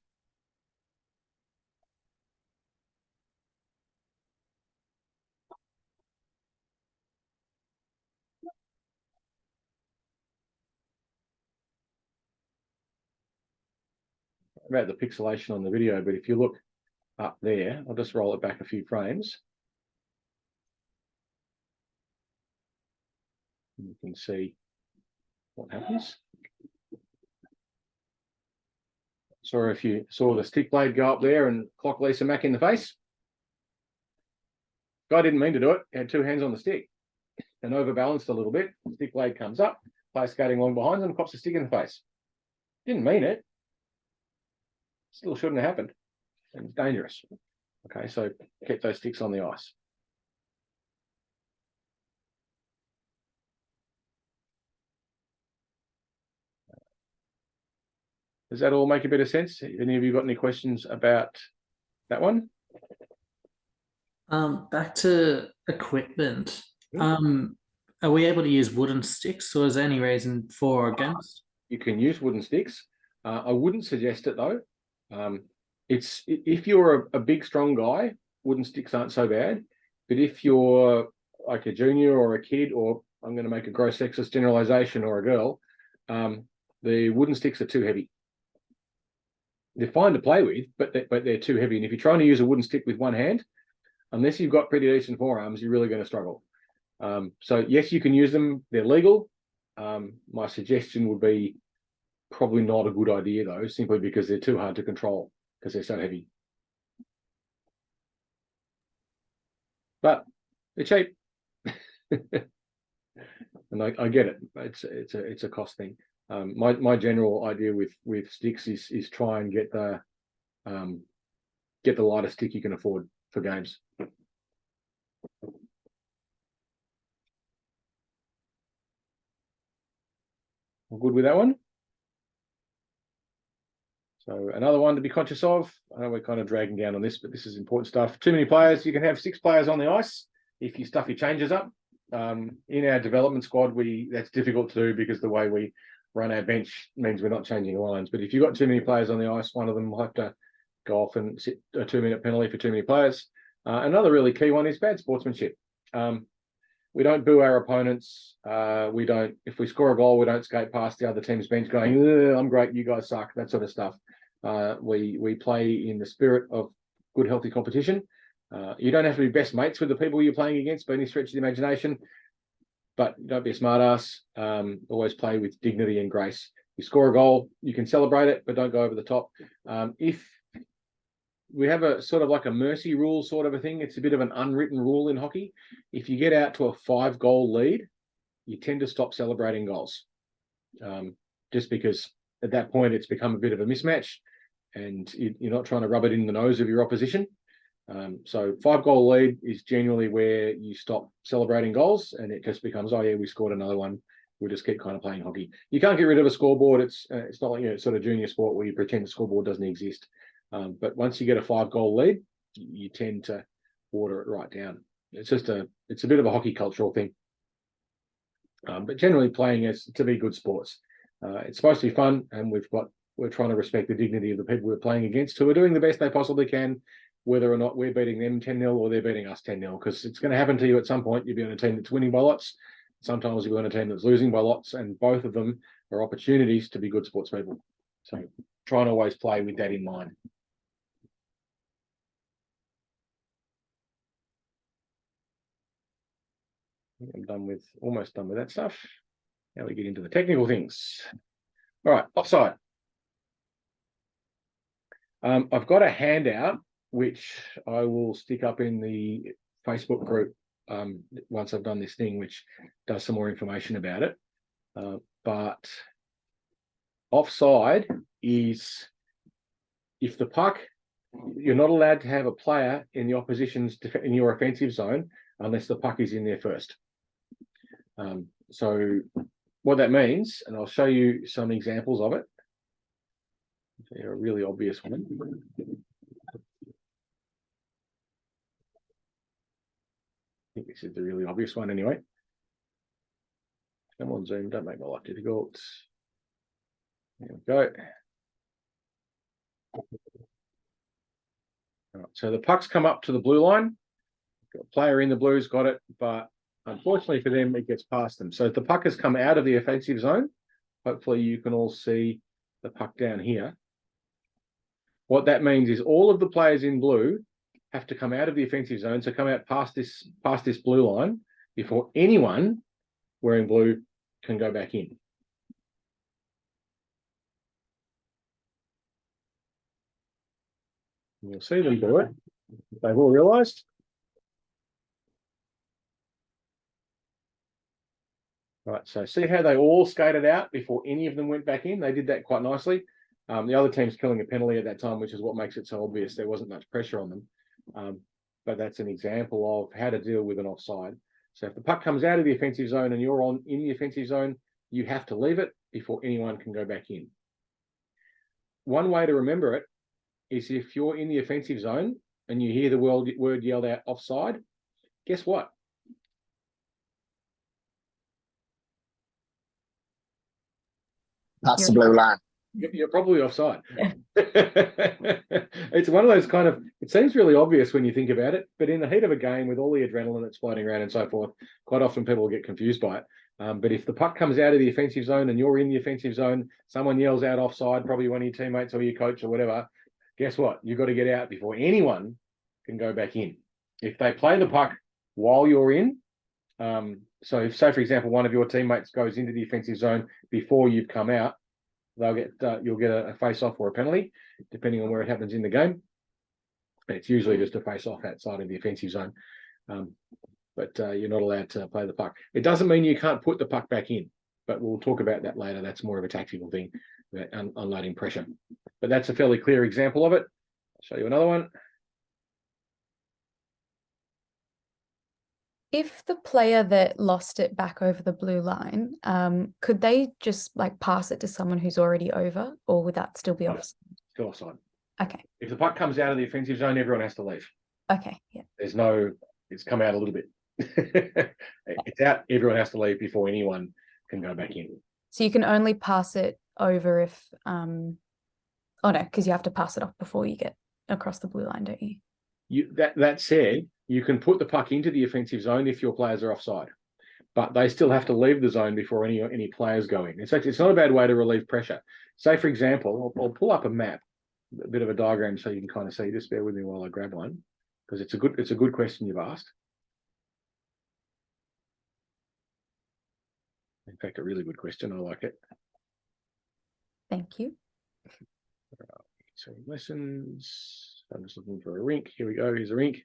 About the pixelation on the video, but if you look up there, I'll just roll it back a few frames. You can see what happens. So if you saw the stick blade go up there and clock Lisa Mack in the face, guy didn't mean to do it. He had two hands on the stick and overbalanced a little bit. Stick blade comes up, player skating along behind them, cops a stick in the face. Didn't mean it. Still shouldn't have happened. And it's dangerous. Okay, so keep those sticks on the ice. Does that all make a bit of sense? Any of you got any questions about that one? Back to equipment. Are we able to use wooden sticks, or is there any reason for or against? You can use wooden sticks. I wouldn't suggest it though. It's if you're a big strong guy, wooden sticks aren't so bad. But if you're like a junior or a kid, or I'm going to make a gross sexist generalization, or a girl, the wooden sticks are too heavy. They're fine to play with, but they're too heavy. And if you're trying to use a wooden stick with one hand, unless you've got pretty decent forearms, you're really going to struggle. So yes, you can use them. They're legal. My suggestion would be probably not a good idea though, simply because they're too hard to control because they're so heavy. But they're cheap. And I get it. It's a cost thing. My general idea with sticks is try and get the lightest stick you can afford for games. All good with that one? So another one to be conscious of. I know we're kind of dragging down on this, but this is important stuff. Too many players. You can have 6 players on the ice if you stuff your changes up. In our development squad, that's difficult to do because the way we run our bench means we're not changing lines. But if you've got too many players on the ice, one of them will have to go off and sit a 2-minute penalty for too many players. Another really key one is bad sportsmanship. We don't boo our opponents. We don't, if we score a goal, we don't skate past the other team's bench going, I'm great, you guys suck, that sort of stuff. We play in the spirit of good, healthy competition. You don't have to be best mates with the people you're playing against by any stretch of the imagination, but don't be a smart ass. Always play with dignity and grace. You score a goal, you can celebrate it, but don't go over the top. If we have a sort of like a mercy rule sort of a thing, it's a bit of an unwritten rule in hockey. If you get out to a 5-goal lead, you tend to stop celebrating goals. Just because at that point it's become a bit of a mismatch and you're not trying to rub it in the nose of your opposition. So 5-goal lead is generally where you stop celebrating goals and it just becomes, oh yeah, we scored another one. We'll just keep kind of playing hockey. You can't get rid of a scoreboard. It's not like, sort of junior sport where you pretend the scoreboard doesn't exist. But once you get a 5-goal lead, you tend to water it right down. It's a bit of a hockey cultural thing. But generally playing is to be good sports. It's supposed to be fun, and we're trying to respect the dignity of the people we're playing against, who are doing the best they possibly can, whether or not we're beating them 10-0 or they're beating us 10-0, because it's going to happen to you at some point. You'll be on a team that's winning by lots. Sometimes you'll be on a team that's losing by lots, and both of them are opportunities to be good sports people. So try and always play with that in mind. I'm almost done with that stuff. Now we get into the technical things. All right, offside. I've got a handout which I will stick up in the Facebook group once I've done this thing, which does some more information about it. But offside is if the puck, you're not allowed to have a player in the opposition's in your offensive zone unless the puck is in there first. So what that means, and I'll show you some examples of it. A really obvious one. I think this is the really obvious one anyway. Come on, Zoom, don't make my life difficult. There we go. All right, so the puck's come up to the blue line. Got a player in the blue's got it, but unfortunately for them, it gets past them. So if the puck has come out of the offensive zone, hopefully you can all see the puck down here. What that means is all of the players in blue have to come out of the offensive zone, so come out past this blue line before anyone wearing blue can go back in. You'll see them do it. They've all realised. Right, so see how they all skated out before any of them went back in? They did that quite nicely. The other team's killing a penalty at that time, which is what makes it so obvious. There wasn't much pressure on them. But that's an example of how to deal with an offside. So if the puck comes out of the offensive zone and you're in the offensive zone, you have to leave it before anyone can go back in. One way to remember it is if you're in the offensive zone and you hear the word yelled out offside, guess what? That's the blue line. You're probably offside. Yeah. It's one of those kind of, it seems really obvious when you think about it, but in the heat of a game with all the adrenaline that's floating around and so forth, quite often people get confused by it. But if the puck comes out of the offensive zone and you're in the offensive zone, someone yells out offside, probably one of your teammates or your coach or whatever, guess what? You've got to get out before anyone can go back in. If they play the puck while you're in, so if, say, for example, one of your teammates goes into the offensive zone before you've come out, you'll get a face-off or a penalty, depending on where it happens in the game. It's usually just a face-off outside of the offensive zone, but you're not allowed to play the puck. It doesn't mean you can't put the puck back in, but we'll talk about that later. That's more of a tactical thing, unloading pressure. But that's a fairly clear example of it. I'll show you another one. If the player that lost it back over the blue line, could they just like pass it to someone who's already over, or would that still be offside? Still offside. Okay. If the puck comes out of the offensive zone, everyone has to leave. Okay. Yeah. There's no, it's come out a little bit. It's out, everyone has to leave before anyone can go back in. So you can only pass it over if, oh no, because you have to pass it off before you get across the blue line, don't you? That said, you can put the puck into the offensive zone if your players are offside, but they still have to leave the zone before any players go in. It's not a bad way to relieve pressure. Say, for example, I'll pull up a map, a bit of a diagram, so you can kind of see this. Bear with me while I grab one, because it's a good question you've asked. In fact, a really good question. I like it. Thank you. So lessons. I'm just looking for a rink. Here we go. Here's a rink.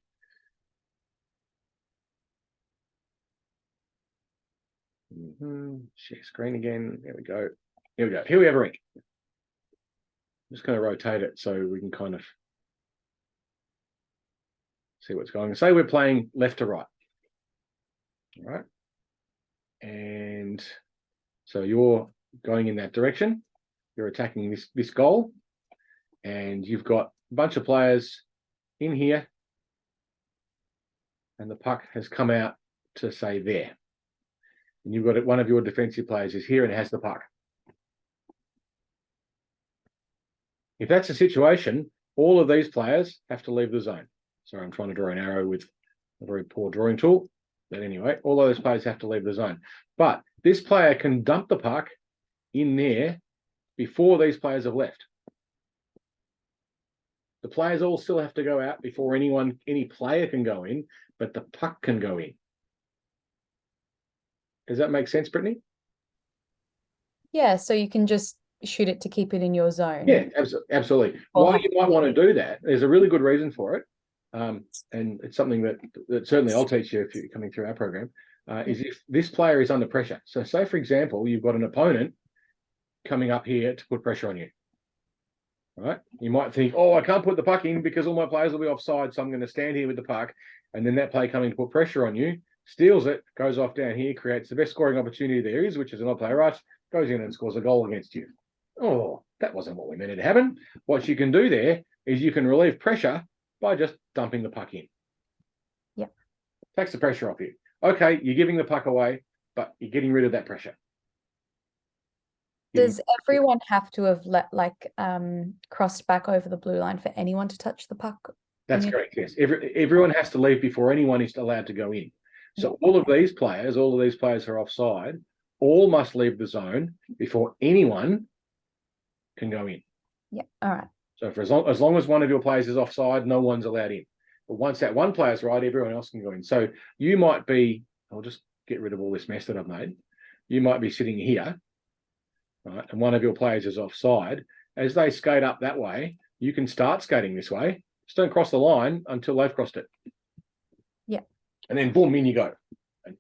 Share screen again. There we go. Here we go. Here we have a rink. I'm just going to rotate it so we can kind of see what's going on. Say we're playing left to right. All right. And so you're going in that direction. You're attacking this goal. And you've got a bunch of players in here. And the puck has come out to, say, there. And you've got one of your defensive players is here and has the puck. If that's the situation, all of these players have to leave the zone. Sorry, I'm trying to draw an arrow with a very poor drawing tool. But anyway, all of those players have to leave the zone. But this player can dump the puck in there before these players have left. The players all still have to go out before any player can go in, but the puck can go in. Does that make sense, Brittany? Yeah, so you can just shoot it to keep it in your zone. Yeah, absolutely. Why you might want to do that, there's a really good reason for it. And it's something that certainly I'll teach you if you're coming through our program, is if this player is under pressure. So say, for example, you've got an opponent coming up here to put pressure on you. Right? You might think, oh, I can't put the puck in because all my players will be offside, so I'm going to stand here with the puck, and then that player coming to put pressure on you, steals it, goes off down here, creates the best scoring opportunity there is, which is an odd player rush, goes in and scores a goal against you. Oh, that wasn't what we meant it to happen. What you can do there is you can relieve pressure by just dumping the puck in. Yeah. Takes the pressure off you. Okay, you're giving the puck away, but you're getting rid of that pressure. Does everyone have to have crossed back over the blue line for anyone to touch the puck? That's correct, yes. Everyone has to leave before anyone is allowed to go in. So all of these players who are offside, all must leave the zone before anyone can go in. Yeah, all right. So for as long as one of your players is offside, no one's allowed in. But once that one player's right, everyone else can go in. So you might be, I'll just get rid of all this mess that I've made. You might be sitting here, right, and one of your players is offside. As they skate up that way, you can start skating this way. Just don't cross the line until they've crossed it. Yeah. And then boom, in you go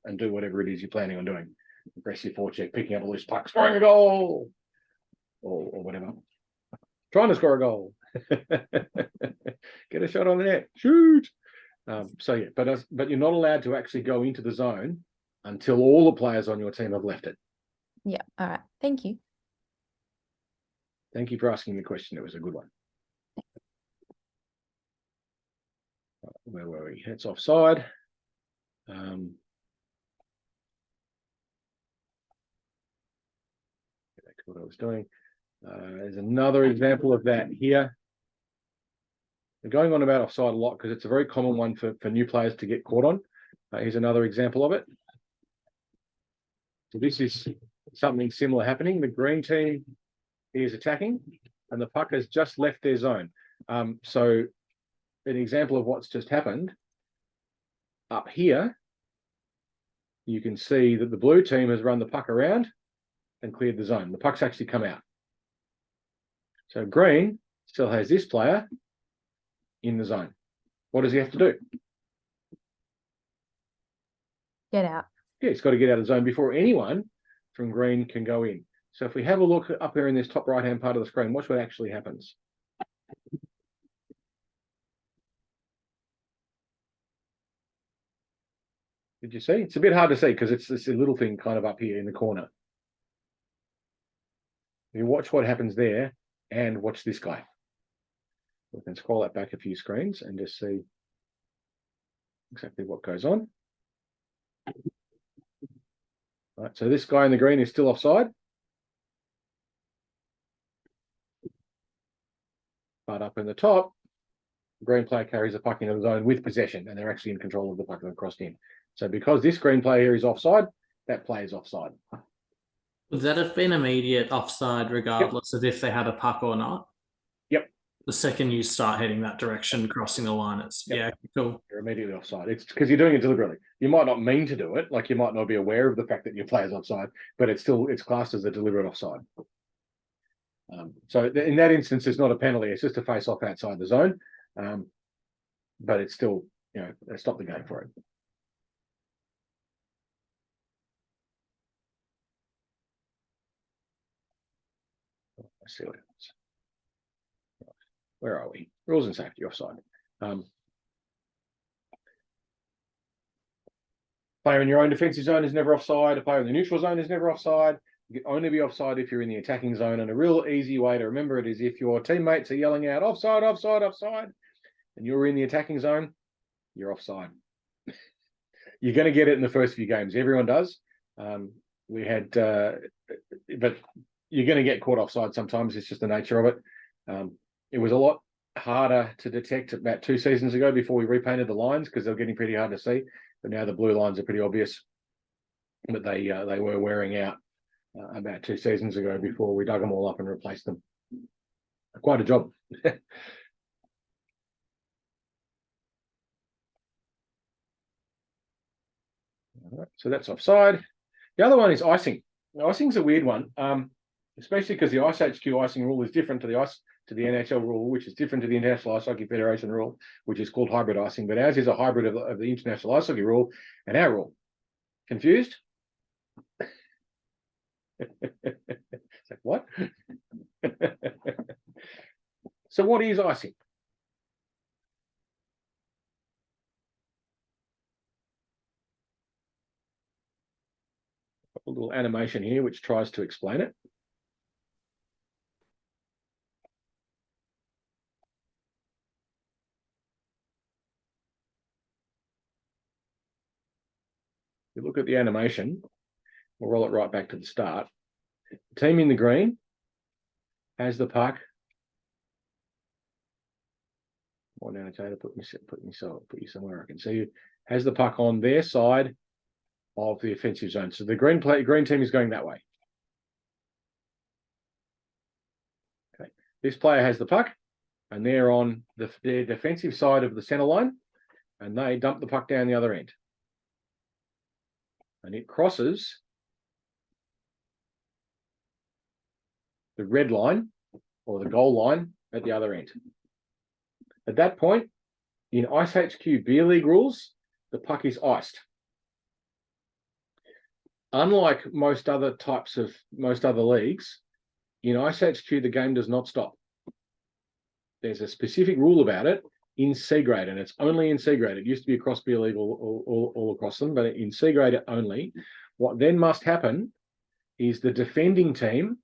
and do whatever it is you're planning on doing. Press your forecheck, picking up a loose puck, scoring a goal, or whatever. Trying to score a goal. Get a shot on the net. Shoot. So yeah, but you're not allowed to actually go into the zone until all the players on your team have left it. Yeah. All right. Thank you. Thank you for asking the question. It was a good one. Where were we? It's offside. That's what I was doing. There's another example of that here. We're going on about offside a lot because it's a very common one for new players to get caught on. Here's another example of it. So this is something similar happening. The green team is attacking and the puck has just left their zone. So an example of what's just happened, up here, you can see that the blue team has run the puck around and cleared the zone. The puck's actually come out. So green still has this player in the zone. What does he have to do? Get out. Yeah, he's got to get out of the zone before anyone from green can go in. So if we have a look up here in this top right-hand part of the screen, watch what actually happens. Did you see? It's a bit hard to see because it's this little thing kind of up here in the corner. You watch what happens there and watch this guy. We can scroll that back a few screens and just see exactly what goes on. Right, so this guy in the green is still offside. But up in the top, the green player carries the puck into the zone with possession and they're actually in control of the puck and crossed in. So because this green player here is offside, that player is offside. Would that have been immediate offside regardless of if they had a puck or not? Yep. The second you start heading that direction, crossing the line, it's yeah, cool. You're immediately offside. It's because you're doing it deliberately. You might not mean to do it, like you might not be aware of the fact that your player's offside, but it's classed as a deliberate offside. So in that instance, it's not a penalty. It's just a face-off outside the zone, but it's still, they stop the game for it. Let's see what happens. Where are we? Rules and safety offside. Player in your own defensive zone is never offside. A player in the neutral zone is never offside. You can only be offside if you're in the attacking zone. And a real easy way to remember it is if your teammates are yelling out offside, offside, offside, and you're in the attacking zone, you're offside. You're going to get it in the first few games. Everyone does. But you're going to get caught offside sometimes. It's just the nature of it. It was a lot harder to detect about 2 seasons ago before we repainted the lines because they were getting pretty hard to see. But now the blue lines are pretty obvious. But they were wearing out about 2 seasons ago before we dug them all up and replaced them. Quite a job. All right, so that's offside. The other one is icing. Now, icing's a weird one, especially because the iceHQ icing rule is different to the NHL rule, which is different to the International Ice Hockey Federation rule, which is called hybrid icing. But ours is a hybrid of the International Ice Hockey rule and our rule. Confused? It's like, what? So what is icing? a little animation here which tries to explain it. If you look at the animation, we'll roll it right back to the start. The team in the green has the puck. One annotator, put you somewhere I can see you. Has the puck on their side of the offensive zone. So the green team is going that way. Okay. This player has the puck, and they're on their defensive side of the center line, and they dump the puck down the other end. And it crosses the red line or the goal line at the other end. At that point, in iceHQ beer league rules, the puck is iced. Unlike most other leagues, in iceHQ the game does not stop. There's a specific rule about it in C grade, and it's only in C grade. It used to be across beer league all across them, but in C grade only. What then must happen is the defending team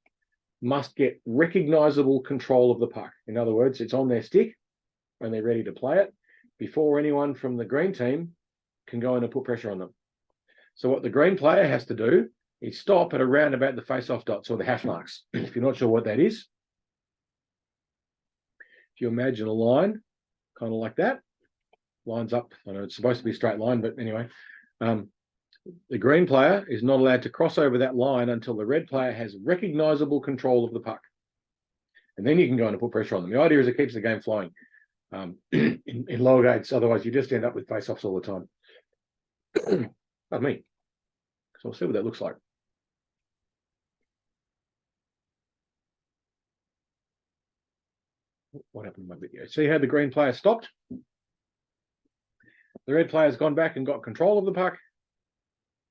must get recognizable control of the puck. In other words, it's on their stick when they're ready to play it before anyone from the green team can go in and put pressure on them. So what the green player has to do is stop at around about the face-off dots or the hash marks. If you're not sure what that is, if you imagine a line kind of like that, lines up. I know it's supposed to be a straight line, but anyway, the green player is not allowed to cross over that line until the red player has recognizable control of the puck. And then you can go in and put pressure on them. The idea is it keeps the game flowing in lower grades. Otherwise, you just end up with face-offs all the time. Pardon me. So we'll see what that looks like. What happened to my video? See how the green player stopped? The red player's gone back and got control of the puck.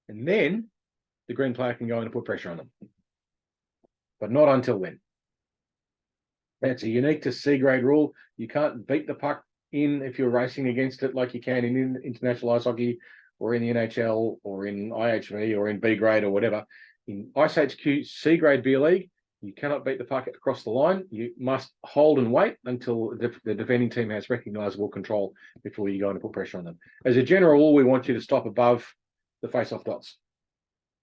And then the green player can go in and put pressure on them. But not until then. That's a unique to C grade rule. You can't beat the puck in if you're racing against it like you can in international ice hockey or in the NHL or in IHV or in B grade or whatever. In iceHQ C grade beer league, you cannot beat the puck across the line. You must hold and wait until the defending team has recognizable control before you go in and put pressure on them. As a general rule, we want you to stop above the face-off dots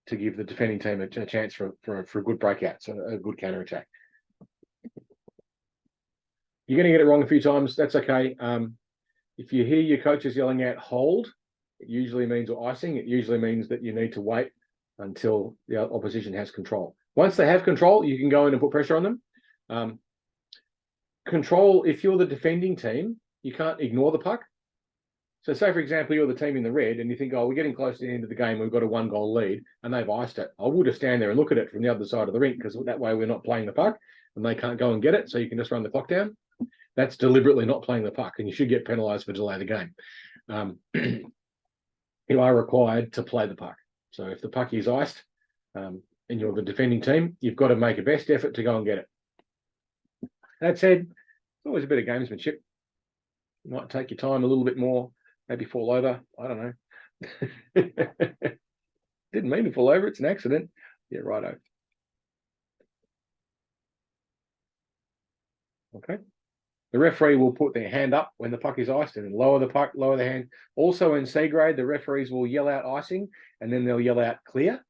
to give the defending team a chance for a good breakout, so a good counter attack. You're going to get it wrong a few times. That's okay. If you hear your coaches yelling out hold, it usually means, or icing, it usually means that you need to wait until the opposition has control. Once they have control, you can go in and put pressure on them. Control, if you're the defending team, you can't ignore the puck. So say, for example, you're the team in the red and you think, oh, we're getting close to the end of the game. We've got a 1-goal lead and they've iced it. I would just stand there and look at it from the other side of the rink because that way we're not playing the puck and they can't go and get it. So you can just run the clock down. That's deliberately not playing the puck and you should get penalised for delay the game. You are required to play the puck. So if the puck is iced and you're the defending team, you've got to make a best effort to go and get it. That said, it's always a bit of gamesmanship. You might take your time a little bit more, maybe fall over. I don't know. Didn't mean to fall over. It's an accident. Yeah, righto. Okay. The referee will put their hand up when the puck is iced and then lower the puck, lower the hand. Also in C grade, the referees will yell out icing and then they'll yell out clear.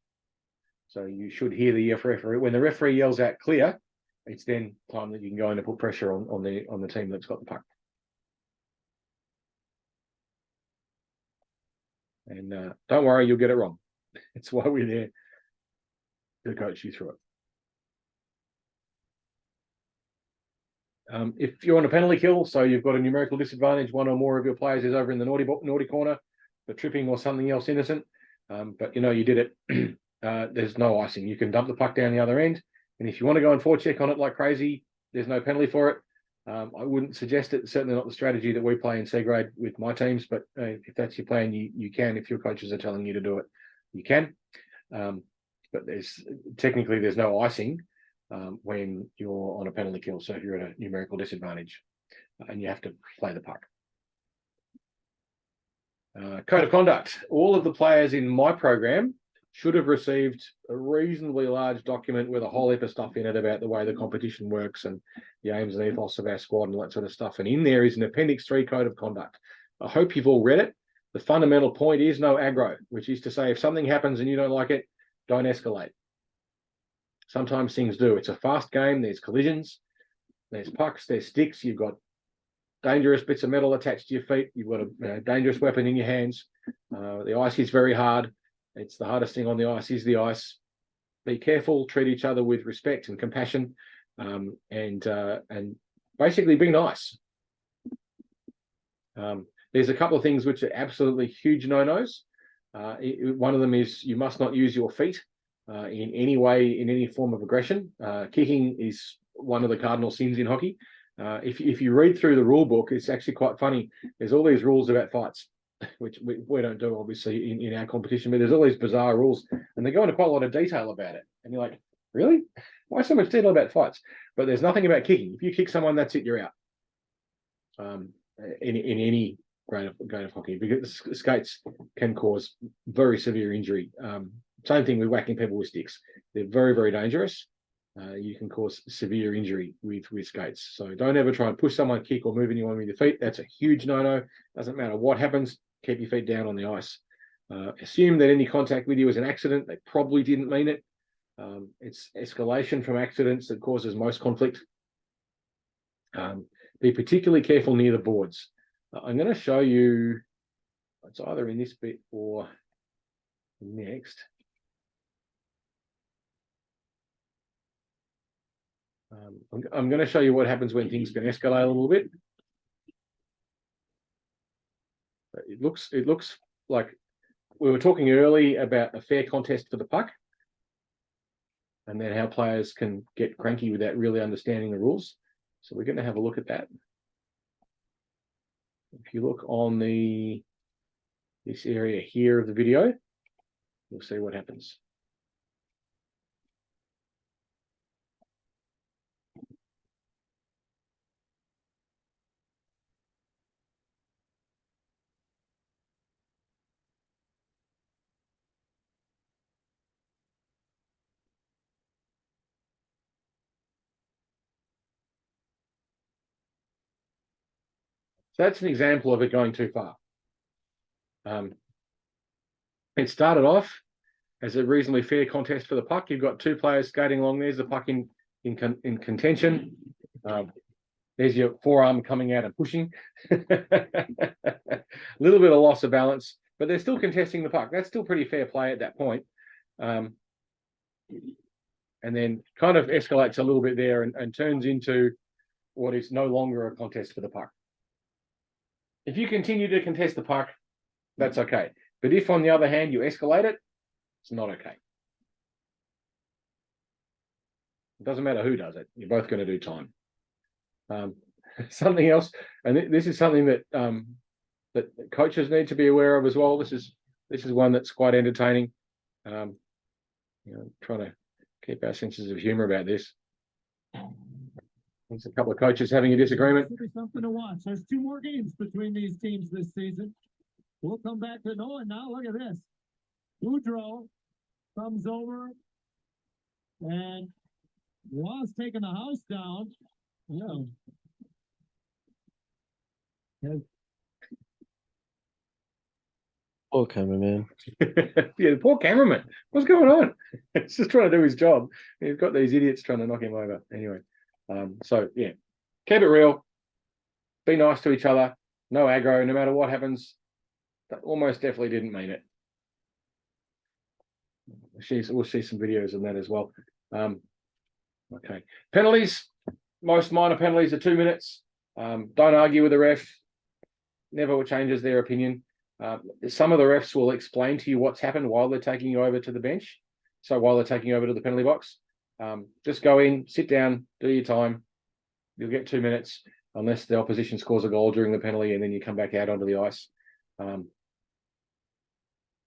So you should hear the referee. When the referee yells out clear, it's then time that you can go in and put pressure on the team that's got the puck. And don't worry, you'll get it wrong. It's why we're there to coach you through it. If you're on a penalty kill, so you've got a numerical disadvantage, one or more of your players is over in the naughty corner for tripping or something else innocent, but you know you did it, there's no icing. You can dump the puck down the other end, and if you want to go and forecheck on it like crazy, there's no penalty for it. I wouldn't suggest it. Certainly not the strategy that we play in C grade with my teams, but if that's your plan, you can. If your coaches are telling you to do it, you can. But there's no icing when you're on a penalty kill. So if you're at a numerical disadvantage and you have to play the puck. Code of conduct. All of the players in my program should have received a reasonably large document with a whole heap of stuff in it about the way the competition works and the aims and ethos of our squad and all that sort of stuff. And in there is an Appendix 3 code of conduct. I hope you've all read it. The fundamental point is no aggro, which is to say if something happens and you don't like it, don't escalate. Sometimes things do. It's a fast game. There's collisions, there's pucks, there's sticks. You've got dangerous bits of metal attached to your feet. You've got a dangerous weapon in your hands. The ice is very hard. It's the hardest thing on the ice is the ice. Be careful, treat each other with respect and compassion, and basically be nice. There's a couple of things which are absolutely huge no-nos. One of them is you must not use your feet in any way, in any form of aggression. Kicking is one of the cardinal sins in hockey. If you read through the rule book, it's actually quite funny. There's all these rules about fights, which we don't do, obviously, in our competition, but there's all these bizarre rules, and they go into quite a lot of detail about it. And you're like, really? Why so much detail about fights? But there's nothing about kicking. If you kick someone, that's it, you're out. In any grade of hockey, because skates can cause very severe injury. Same thing with whacking people with sticks. They're very, very dangerous. You can cause severe injury with skates. So don't ever try and push someone, kick, or move anyone with your feet. That's a huge no-no. Doesn't matter what happens, keep your feet down on the ice. Assume that any contact with you is an accident. They probably didn't mean it. It's escalation from accidents that causes most conflict. Be particularly careful near the boards. I'm going to show you, it's either in this bit or next. I'm going to show you what happens when things can escalate a little bit. It looks like we were talking early about a fair contest for the puck, and then how players can get cranky without really understanding the rules. So we're going to have a look at that. If you look on this area here of the video, you'll see what happens. So that's an example of it going too far. It started off as a reasonably fair contest for the puck. You've got two players skating along. There's the puck in contention. There's your forearm coming out and pushing. A little bit of loss of balance, but they're still contesting the puck. That's still pretty fair play at that point. And then kind of escalates a little bit there and turns into what is no longer a contest for the puck. If you continue to contest the puck, that's okay. But if, on the other hand, you escalate it, it's not okay. It doesn't matter who does it. You're both going to do time. Something else, and this is something that that coaches need to be aware of as well. This is one that's quite entertaining. Trying to keep our senses of humour about this. There's a couple of coaches having a disagreement. It'll be something to watch. There's 2 more games between these teams this season. We'll come back to Noah now. Look at this. Boudreaux comes over and was taking the house down. Yeah. Poor cameraman. Yeah, the poor cameraman. What's going on? He's just trying to do his job. He's got these idiots trying to knock him over. Anyway, so yeah, keep it real. Be nice to each other. No aggro, no matter what happens. That almost definitely didn't mean it. We'll see some videos on that as well. Okay. Penalties. Most minor penalties are 2 minutes. Don't argue with the ref. Never changes their opinion. Some of the refs will explain to you what's happened while they're taking you over to the bench. So while they're taking you over to the penalty box, just go in, sit down, do your time. You'll get 2 minutes unless the opposition scores a goal during the penalty, and then you come back out onto the ice.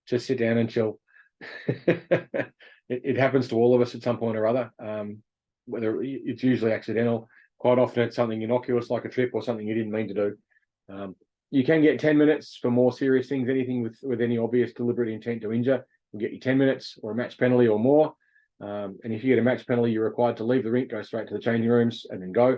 Just sit down and chill. It happens to all of us at some point or other. Whether it's usually accidental, quite often it's something innocuous like a trip or something you didn't mean to do. You can get 10 minutes for more serious things, anything with any obvious deliberate intent to injure. will get you 10 minutes or a match penalty or more. And if you get a match penalty, you're required to leave the rink, go straight to the changing rooms, and then go.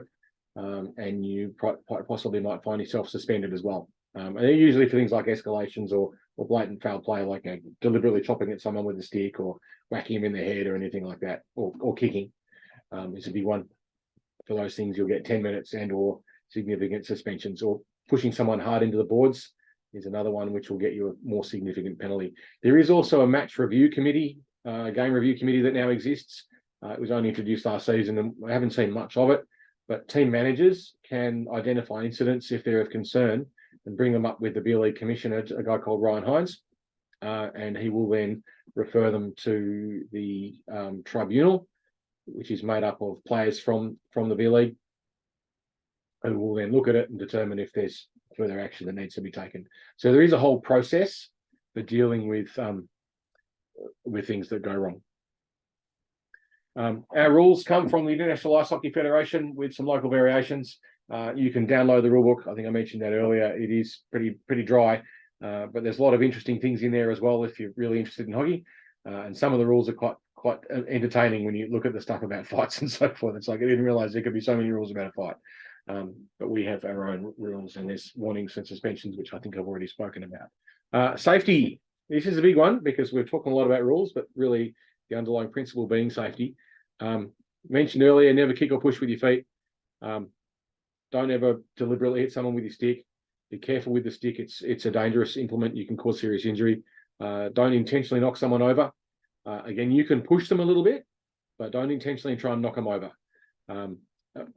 And you quite possibly might find yourself suspended as well. And they're usually for things like escalations or blatant foul play, like deliberately chopping at someone with a stick or whacking him in the head or anything like that, or kicking. Is a big one. For those things, you'll get 10 minutes and or significant suspensions, or pushing someone hard into the boards is another one which will get you a more significant penalty. There is also a match review committee, game review committee that now exists. It was only introduced last season and I haven't seen much of it, but team managers can identify incidents if they're of concern and bring them up with the B-League commissioner, a guy called Ryan Hines, and he will then refer them to the tribunal, which is made up of players from the B-League, who will then look at it and determine if there's further action that needs to be taken. So there is a whole process for dealing with things that go wrong. Our rules come from the International Ice Hockey Federation with some local variations. You can download the rulebook. I think I mentioned that earlier. It is pretty dry, but there's a lot of interesting things in there as well if you're really interested in hockey. And some of the rules are quite entertaining when you look at the stuff about fights and so forth. It's like I didn't realize there could be so many rules about a fight. But we have our own rules, and there's warnings and suspensions, which I think I've already spoken about. Safety. This is a big one because we're talking a lot about rules, but really the underlying principle being safety. Mentioned earlier, never kick or push with your feet. Don't ever deliberately hit someone with your stick. Be careful with the stick. It's a dangerous implement. You can cause serious injury. Don't intentionally knock someone over. Again, you can push them a little bit, but don't intentionally try and knock them over.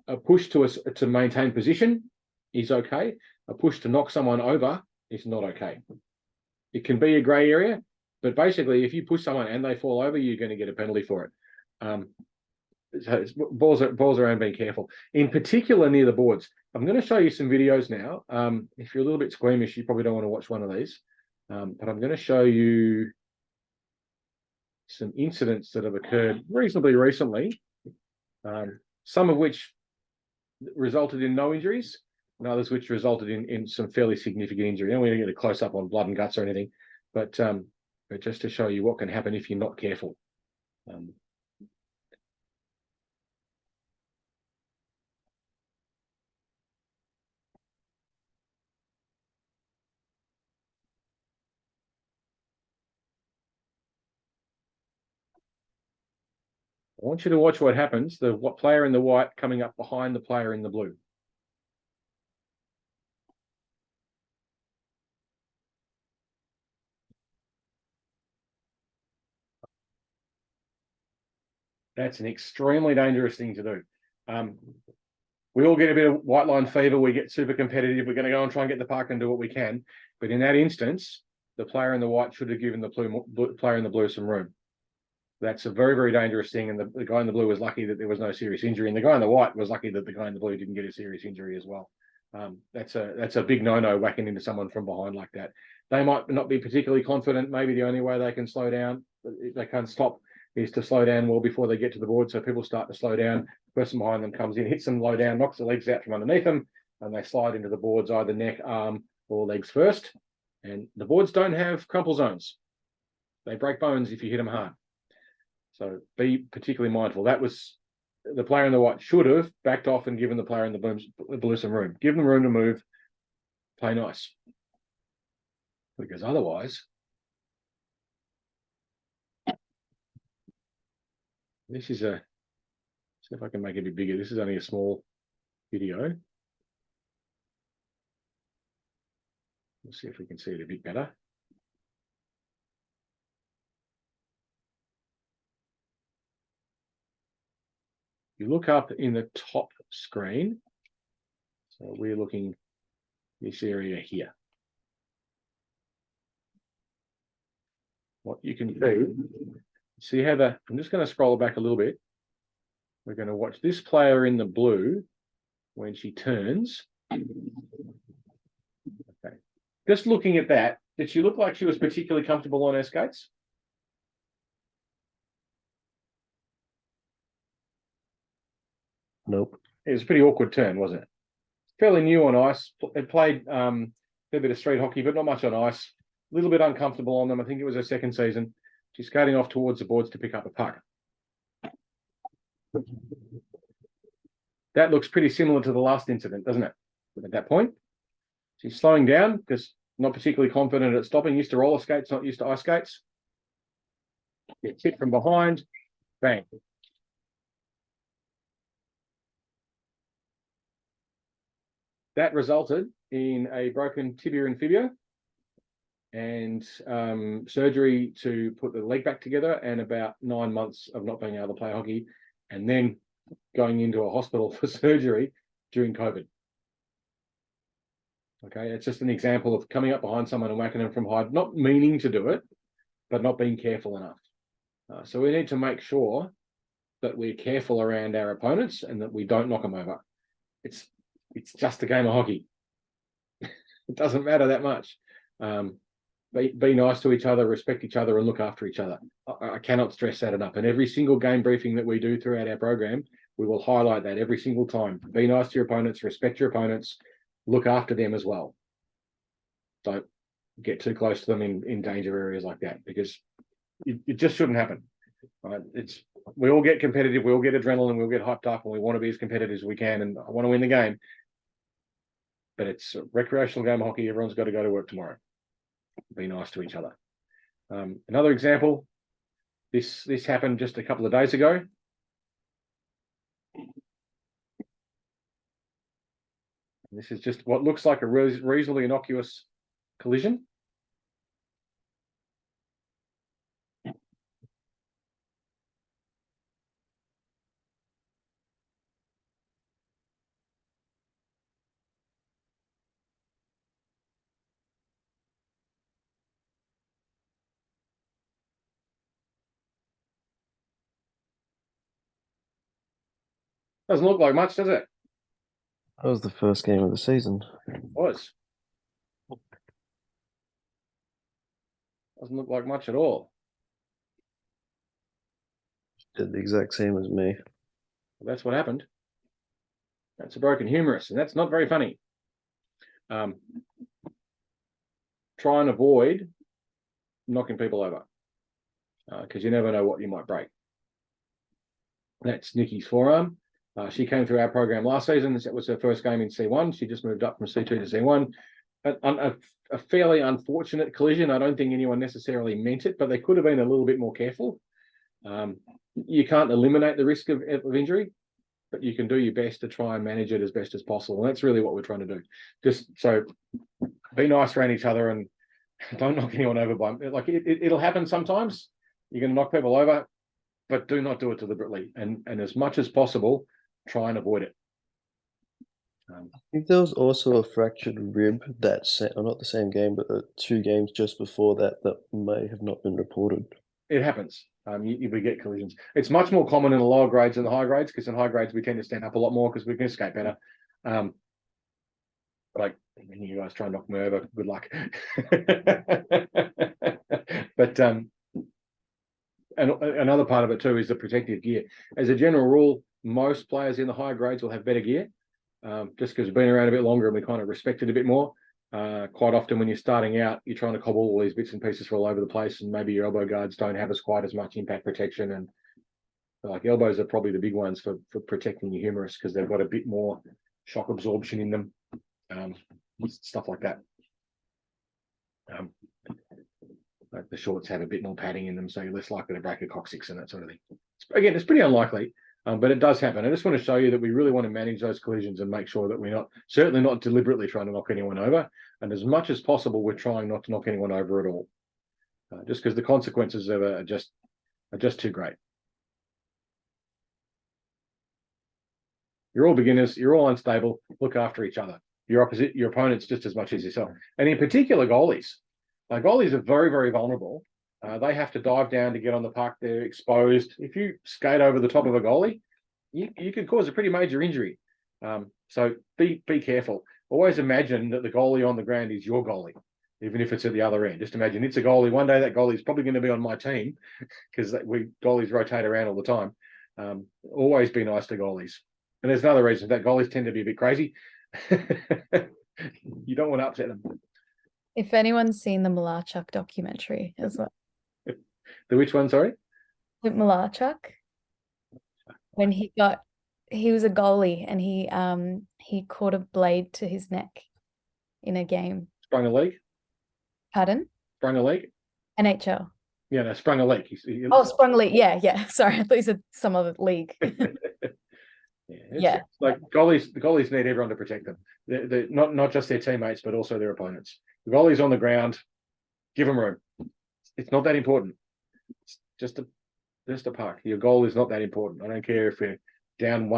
A push to maintain position is okay. A push to knock someone over is not okay. It can be a grey area, but basically, if you push someone and they fall over, you're going to get a penalty for it. So it's balls around being careful. In particular, near the boards. I'm going to show you some videos now. If you're a little bit squeamish, you probably don't want to watch one of these. But I'm going to show you some incidents that have occurred reasonably recently, some of which resulted in no injuries, and others which resulted in some fairly significant injury. I don't want to get a close up on blood and guts or anything, but just to show you what can happen if you're not careful. I want you to watch what happens. The player in the white coming up behind the player in the blue. That's an extremely dangerous thing to do. We all get a bit of white line fever. We get super competitive. We're going to go and try and get the puck and do what we can. But in that instance, the player in the white should have given the player in the blue some room. That's a very, very dangerous thing. And the guy in the blue was lucky that there was no serious injury. And the guy in the white was lucky that the guy in the blue didn't get a serious injury as well. That's a big no-no, whacking into someone from behind like that. They might not be particularly confident. Maybe the only way they can slow down, they can't stop, is to slow down well before they get to the board. So people start to slow down. The person behind them comes in, hits them low down, knocks the legs out from underneath them, and they slide into the boards, either neck, arm, or legs first. And the boards don't have crumple zones. They break bones if you hit them hard. So be particularly mindful. That was the player in the white should have backed off and given the player in the blue some room. Give them room to move. Play nice. Because otherwise, this is see if I can make it a bit bigger. This is only a small video. We'll see if we can see it a bit better. You look up in the top screen. So we're looking this area here. What you can do, see how I'm just going to scroll back a little bit. We're going to watch this player in the blue when she turns. Okay. Just looking at that, did she look like she was particularly comfortable on her skates? Nope. It was a pretty awkward turn, wasn't it? Fairly new on ice. It played a bit of street hockey, but not much on ice. A little bit uncomfortable on them. I think it was her second season. She's skating off towards the boards to pick up a puck. That looks pretty similar to the last incident, doesn't it? At that point, she's slowing down because not particularly confident at stopping. Used to roller skates, not used to ice skates. Gets hit from behind, bang. That resulted in a broken tibia and fibula and surgery to put the leg back together and about 9 months of not being able to play hockey and then going into a hospital for surgery during COVID. Okay, it's just an example of coming up behind someone and whacking them from behind, not meaning to do it, but not being careful enough. So we need to make sure that we're careful around our opponents and that we don't knock them over. It's just a game of hockey. It doesn't matter that much. Be nice to each other, respect each other, and look after each other. I cannot stress that enough. And every single game briefing that we do throughout our program, we will highlight that every single time. Be nice to your opponents, respect your opponents, look after them as well. Don't get too close to them in danger areas like that, because it just shouldn't happen. Right? We all get competitive, we all get adrenaline, we all get hyped up, and we want to be as competitive as we can, and I want to win the game. But it's a recreational game of hockey. Everyone's got to go to work tomorrow. Be nice to each other. Another example, this happened just a couple of days ago. This is just what looks like a reasonably innocuous collision. Doesn't look like much, does it? That was the first game of the season. It was. Doesn't look like much at all. Did the exact same as me. Well, that's what happened. That's a broken humerus, and that's not very funny. Try and avoid knocking people over, because you never know what you might break. That's Nikki's forearm. She came through our program last season. That was her first game in C1. She just moved up from C2 to C1. A fairly unfortunate collision. I don't think anyone necessarily meant it, but they could have been a little bit more careful. You can't eliminate the risk of injury, but you can do your best to try and manage it as best as possible. And that's really what we're trying to do. Just so be nice around each other and don't knock anyone over by, like it'll happen sometimes. You're going to knock people over, but do not do it deliberately. And as much as possible, try and avoid it. I think there was also a fractured rib not the same game, but 2 games just before that may have not been reported. It happens. You get collisions. It's much more common in the lower grades than the high grades, because in high grades we tend to stand up a lot more because we can skate better. Like when you guys try and knock me over, good luck. But and another part of it too is the protective gear. As a general rule, most players in the higher grades will have better gear, just because we've been around a bit longer and we kind of respect it a bit more. Quite often when you're starting out, you're trying to cobble all these bits and pieces all over the place, and maybe your elbow guards don't have quite as much impact protection, and like elbows are probably the big ones for protecting your humerus because they've got a bit more shock absorption in them, stuff like that. Like the shorts have a bit more padding in them, so you're less likely to break a coccyx and that sort of thing. Again, it's pretty unlikely, but it does happen. I just want to show you that we really want to manage those collisions and make sure that we're certainly not deliberately trying to knock anyone over. And as much as possible, we're trying not to knock anyone over at all, just because the consequences of it are just too great. You're all beginners. You're all unstable. Look after each other. Your opponents just as much as yourself. And in particular, goalies. Goalies are very, very vulnerable. They have to dive down to get on the puck. They're exposed. If you skate over the top of a goalie, you could cause a pretty major injury. So be careful. Always imagine that the goalie on the ground is your goalie, even if it's at the other end. Just imagine it's a goalie. One day that goalie is probably going to be on my team because goalies rotate around all the time. Always be nice to goalies. And there's another reason that goalies tend to be a bit crazy. You don't want to upset them. If anyone's seen the Malarchuk documentary as well. The which one, sorry? Clint Malarchuk, when he was a goalie and he caught a blade to his neck in a game. Sprung a leg? Pardon? Sprung a leg? NHL. Yeah, no, sprung a leg. Oh, sprung league. Yeah. Sorry, I thought you said some other league. Yeah, it's like goalies. The goalies need everyone to protect them. They're not just their teammates, but also their opponents. The goalie's on the ground. Give them room. It's not that important. It's just a puck. Your goal is not that important. I don't care if you're down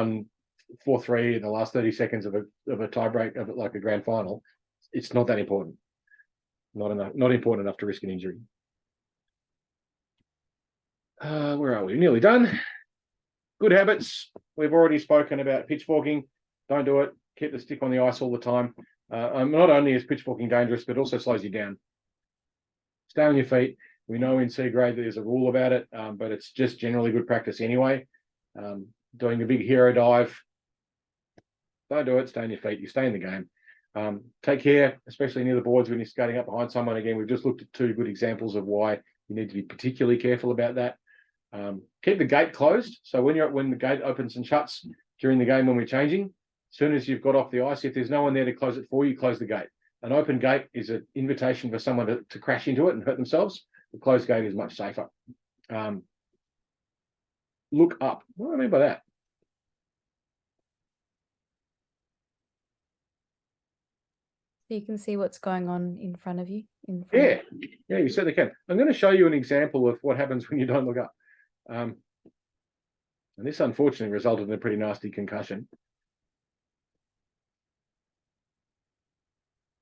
4-3 in the last 30 seconds of a tiebreak of it, like a grand final. It's not that important. Not important enough to risk an injury. Where are we? Nearly done. Good habits. We've already spoken about pitchforking. Don't do it. Keep the stick on the ice all the time. Not only is pitchforking dangerous, but also slows you down. Stay on your feet. We know in C grade there's a rule about it, but it's just generally good practice anyway. Doing a big hero dive. Don't do it. Stay on your feet. You stay in the game. Take care, especially near the boards when you're skating up behind someone. Again, we've just looked at 2 good examples of why you need to be particularly careful about that. Keep the gate closed. So when the gate opens and shuts during the game when we're changing, as soon as you've got off the ice, if there's no one there to close it for you, close the gate. An open gate is an invitation for someone to crash into it and hurt themselves. The closed gate is much safer. Look up. What do I mean by that? So you can see what's going on in front of you. Yeah, you certainly can. I'm going to show you an example of what happens when you don't look up. And this unfortunately resulted in a pretty nasty concussion.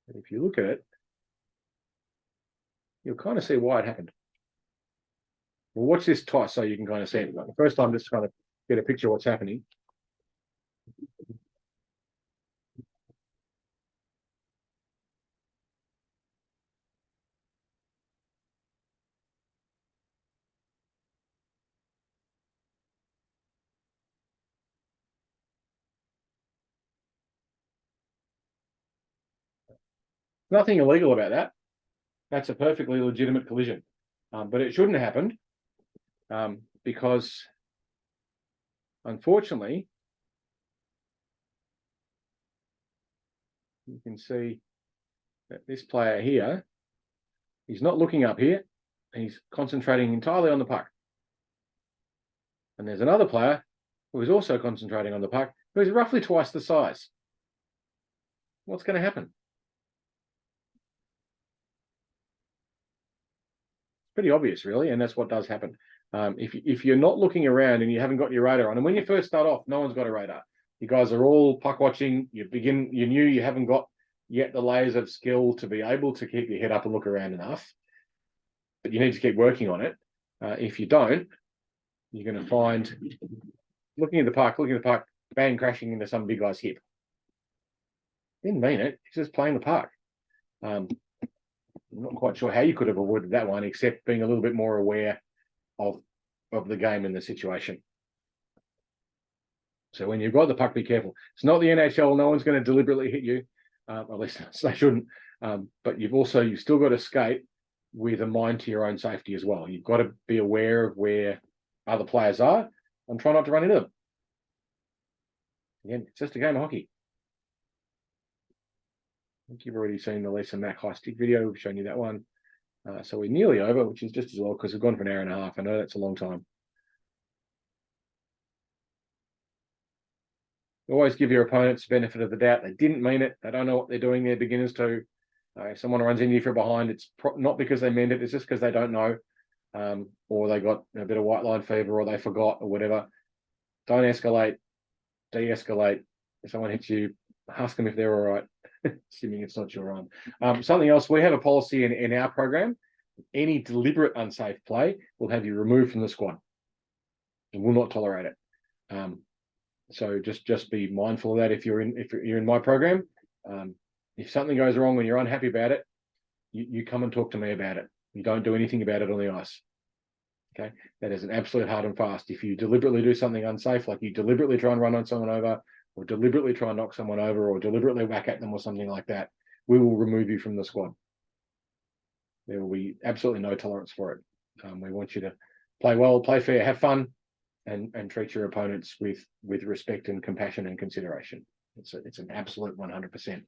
And if you look at it, you'll kind of see why it happened. Well, watch this twice so you can kind of see it. The first time, just kind of get a picture of what's happening. Nothing illegal about that. That's a perfectly legitimate collision. But it shouldn't have happened because, unfortunately, you can see that this player here, he's not looking up here, and he's concentrating entirely on the puck. And there's another player who is also concentrating on the puck, who is roughly twice the size. What's going to happen? Pretty obvious, really, and that's what does happen. If you're not looking around and you haven't got your radar on, and when you first start off, no one's got a radar. You guys are all puck watching. You're new. You haven't got yet the layers of skill to be able to keep your head up and look around enough. But you need to keep working on it. If you don't, you're going to find looking at the puck, bang, crashing into some big guy's hip. Didn't mean it. He's just playing the puck. I'm not quite sure how you could have avoided that one, except being a little bit more aware of the game and the situation. So when you've got the puck, be careful. It's not the NHL. No one's going to deliberately hit you. At least they shouldn't. But you've still got to skate with a mind to your own safety as well. You've got to be aware of where other players are and try not to run into them. Again, it's just a game of hockey. I think you've already seen the Lisa Mack high stick video. We've shown you that one. So we're nearly over, which is just as well because we've gone for an hour and a half. I know that's a long time. Always give your opponents the benefit of the doubt. They didn't mean it. They don't know what they're doing. They're beginners too. If someone runs into you from behind, it's not because they meant it. It's just because they don't know, or they got a bit of white line fever, or they forgot, or whatever. Don't escalate. De-escalate. If someone hits you, ask them if they're all right, assuming it's not your arm. Something else, we have a policy in our program. Any deliberate unsafe play will have you removed from the squad and will not tolerate it. So just be mindful of that if you're in my program. If something goes wrong and you're unhappy about it, you come and talk to me about it. You don't do anything about it on the ice. Okay, that is an absolute hard and fast. If you deliberately do something unsafe, like you deliberately try and run on someone over, or deliberately try and knock someone over, or deliberately whack at them or something like that, we will remove you from the squad. There will be absolutely no tolerance for it. We want you to play well, play fair, have fun, and treat your opponents with respect and compassion and consideration. It's an absolute 100%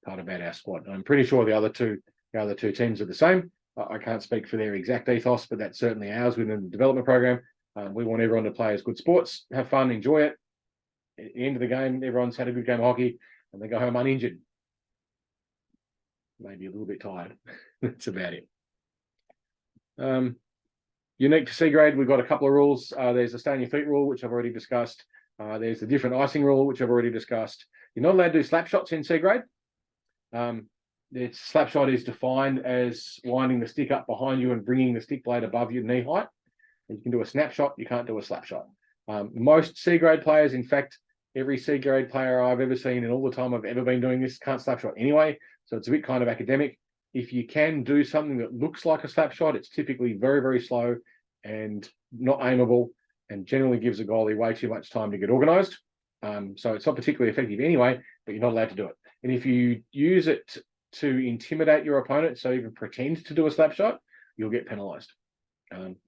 part about our squad. I'm pretty sure the other two teams are the same. I can't speak for their exact ethos, but that's certainly ours within the development program. We want everyone to play as good sports, have fun, enjoy it. At the end of the game, everyone's had a good game of hockey, and they go home uninjured. Maybe a little bit tired. That's about it. Unique to C grade, we've got a couple of rules. There's the stay on your feet rule, which I've already discussed. There's the different icing rule, which I've already discussed. You're not allowed to do slap shots in C grade. The slap shot is defined as winding the stick up behind you and bringing the stick blade above your knee height. And you can do a snapshot, you can't do a slap shot. Most C grade players, in fact, every C grade player I've ever seen in all the time I've ever been doing this can't slap shot anyway. So it's a bit kind of academic. If you can do something that looks like a slap shot, it's typically very, very slow and not aimable and generally gives a goalie way too much time to get organised. So it's not particularly effective anyway, but you're not allowed to do it. And if you use it to intimidate your opponent, so even pretend to do a slap shot, you'll get penalised.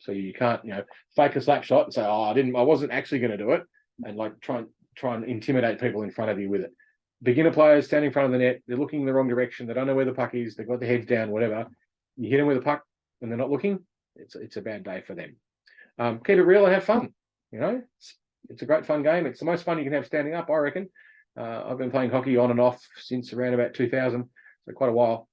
So you can't, fake a slap shot and say, "Oh, I wasn't actually going to do it," and like try and intimidate people in front of you with it. Beginner players standing in front of the net, they're looking in the wrong direction, they don't know where the puck is, they've got their heads down, whatever. You hit them with a puck and they're not looking, it's a bad day for them. Keep it real and have fun. It's a great fun game. It's the most fun you can have standing up, I reckon. I've been playing hockey on and off since around about 2000, so quite a while,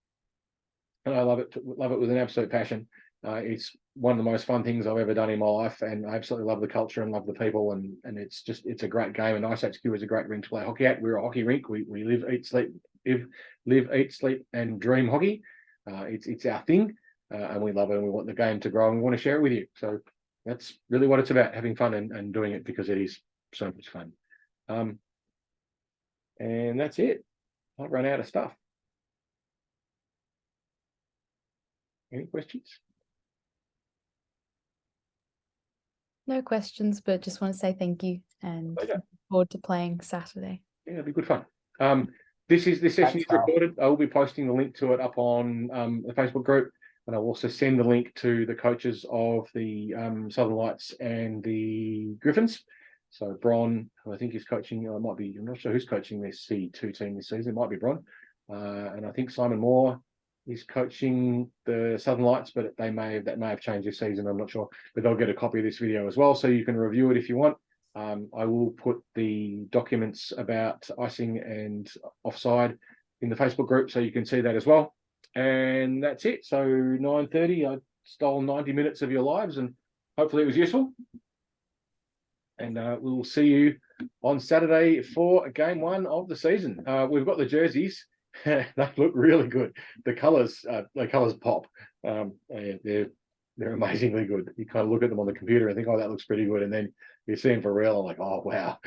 and I love it with an absolute passion. It's one of the most fun things I've ever done in my life, and I absolutely love the culture and love the people, and it's a great game. And iceHQ is a great rink to play hockey at. We're a hockey rink. We live, eat, sleep, and dream hockey. It's our thing, and we love it, and we want the game to grow, and we want to share it with you. So that's really what it's about, having fun and doing it because it is so much fun. And that's it. I've run out of stuff. Any questions? No questions, but just want to say thank you and Pleasure. look forward to playing Saturday. Yeah, it'll be good fun. This session is recorded. I will be posting the link to it up on the Facebook group, and I'll also send the link to the coaches of the Southern Lights and the Griffins. So Bron, who I think is coaching, I'm not sure who's coaching their C2 team this season. It might be Bron, and I think Simon Moore is coaching the Southern Lights, but that may have changed this season. I'm not sure, but they'll get a copy of this video as well, so you can review it if you want. I will put the documents about icing and offside in the Facebook group, so you can see that as well. And that's it. So 9:30, I stole 90 minutes of your lives, and hopefully it was useful. And we'll see you on Saturday for game 1 of the season. We've got the jerseys. They look really good. The colours pop. They're amazingly good. You kind of look at them on the computer and think, "Oh, that looks pretty good," and then you see them for real, and like, "Oh, wow."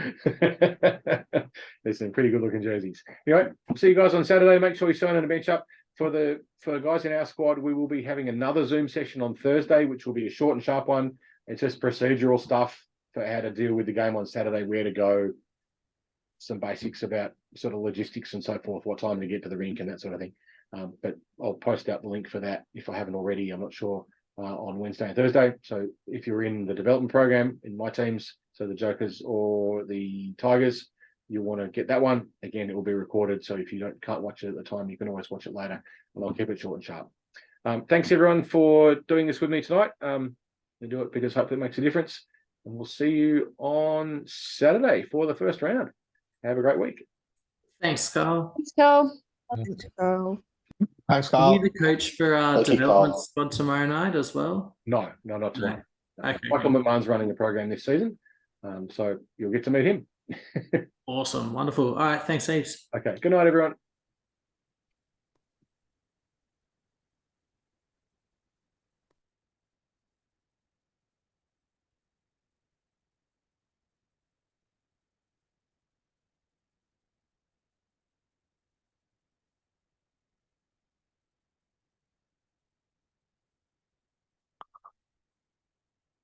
There's some pretty good looking jerseys. Anyway, see you guys on Saturday. Make sure you sign in a bench up. For the guys in our squad, we will be having another Zoom session on Thursday, which will be a short and sharp one. It's just procedural stuff for how to deal with the game on Saturday, where to go, some basics about sort of logistics and so forth, what time to get to the rink and that sort of thing. But I'll post out the link for that if I haven't already. I'm not sure, on Wednesday and Thursday. So if you're in the development program in my teams, so the Jokers or the Tigers, you'll want to get that one. Again, it will be recorded, so if you can't watch it at the time, you can always watch it later, and I'll keep it short and sharp. Thanks everyone for doing this with me tonight. We do it because hopefully it makes a difference, and we'll see you on Saturday for the first round. Have a great week. Thanks, Carl. Thanks, Carl. Thanks, Are Carl. you the coach for Thank you, development Carl. squad tomorrow night as well? No, not tomorrow. Okay. Michael McMahon's running the program this season, so you'll get to meet him. Awesome. Wonderful. All right. Thanks, Eves. Okay, good night, everyone.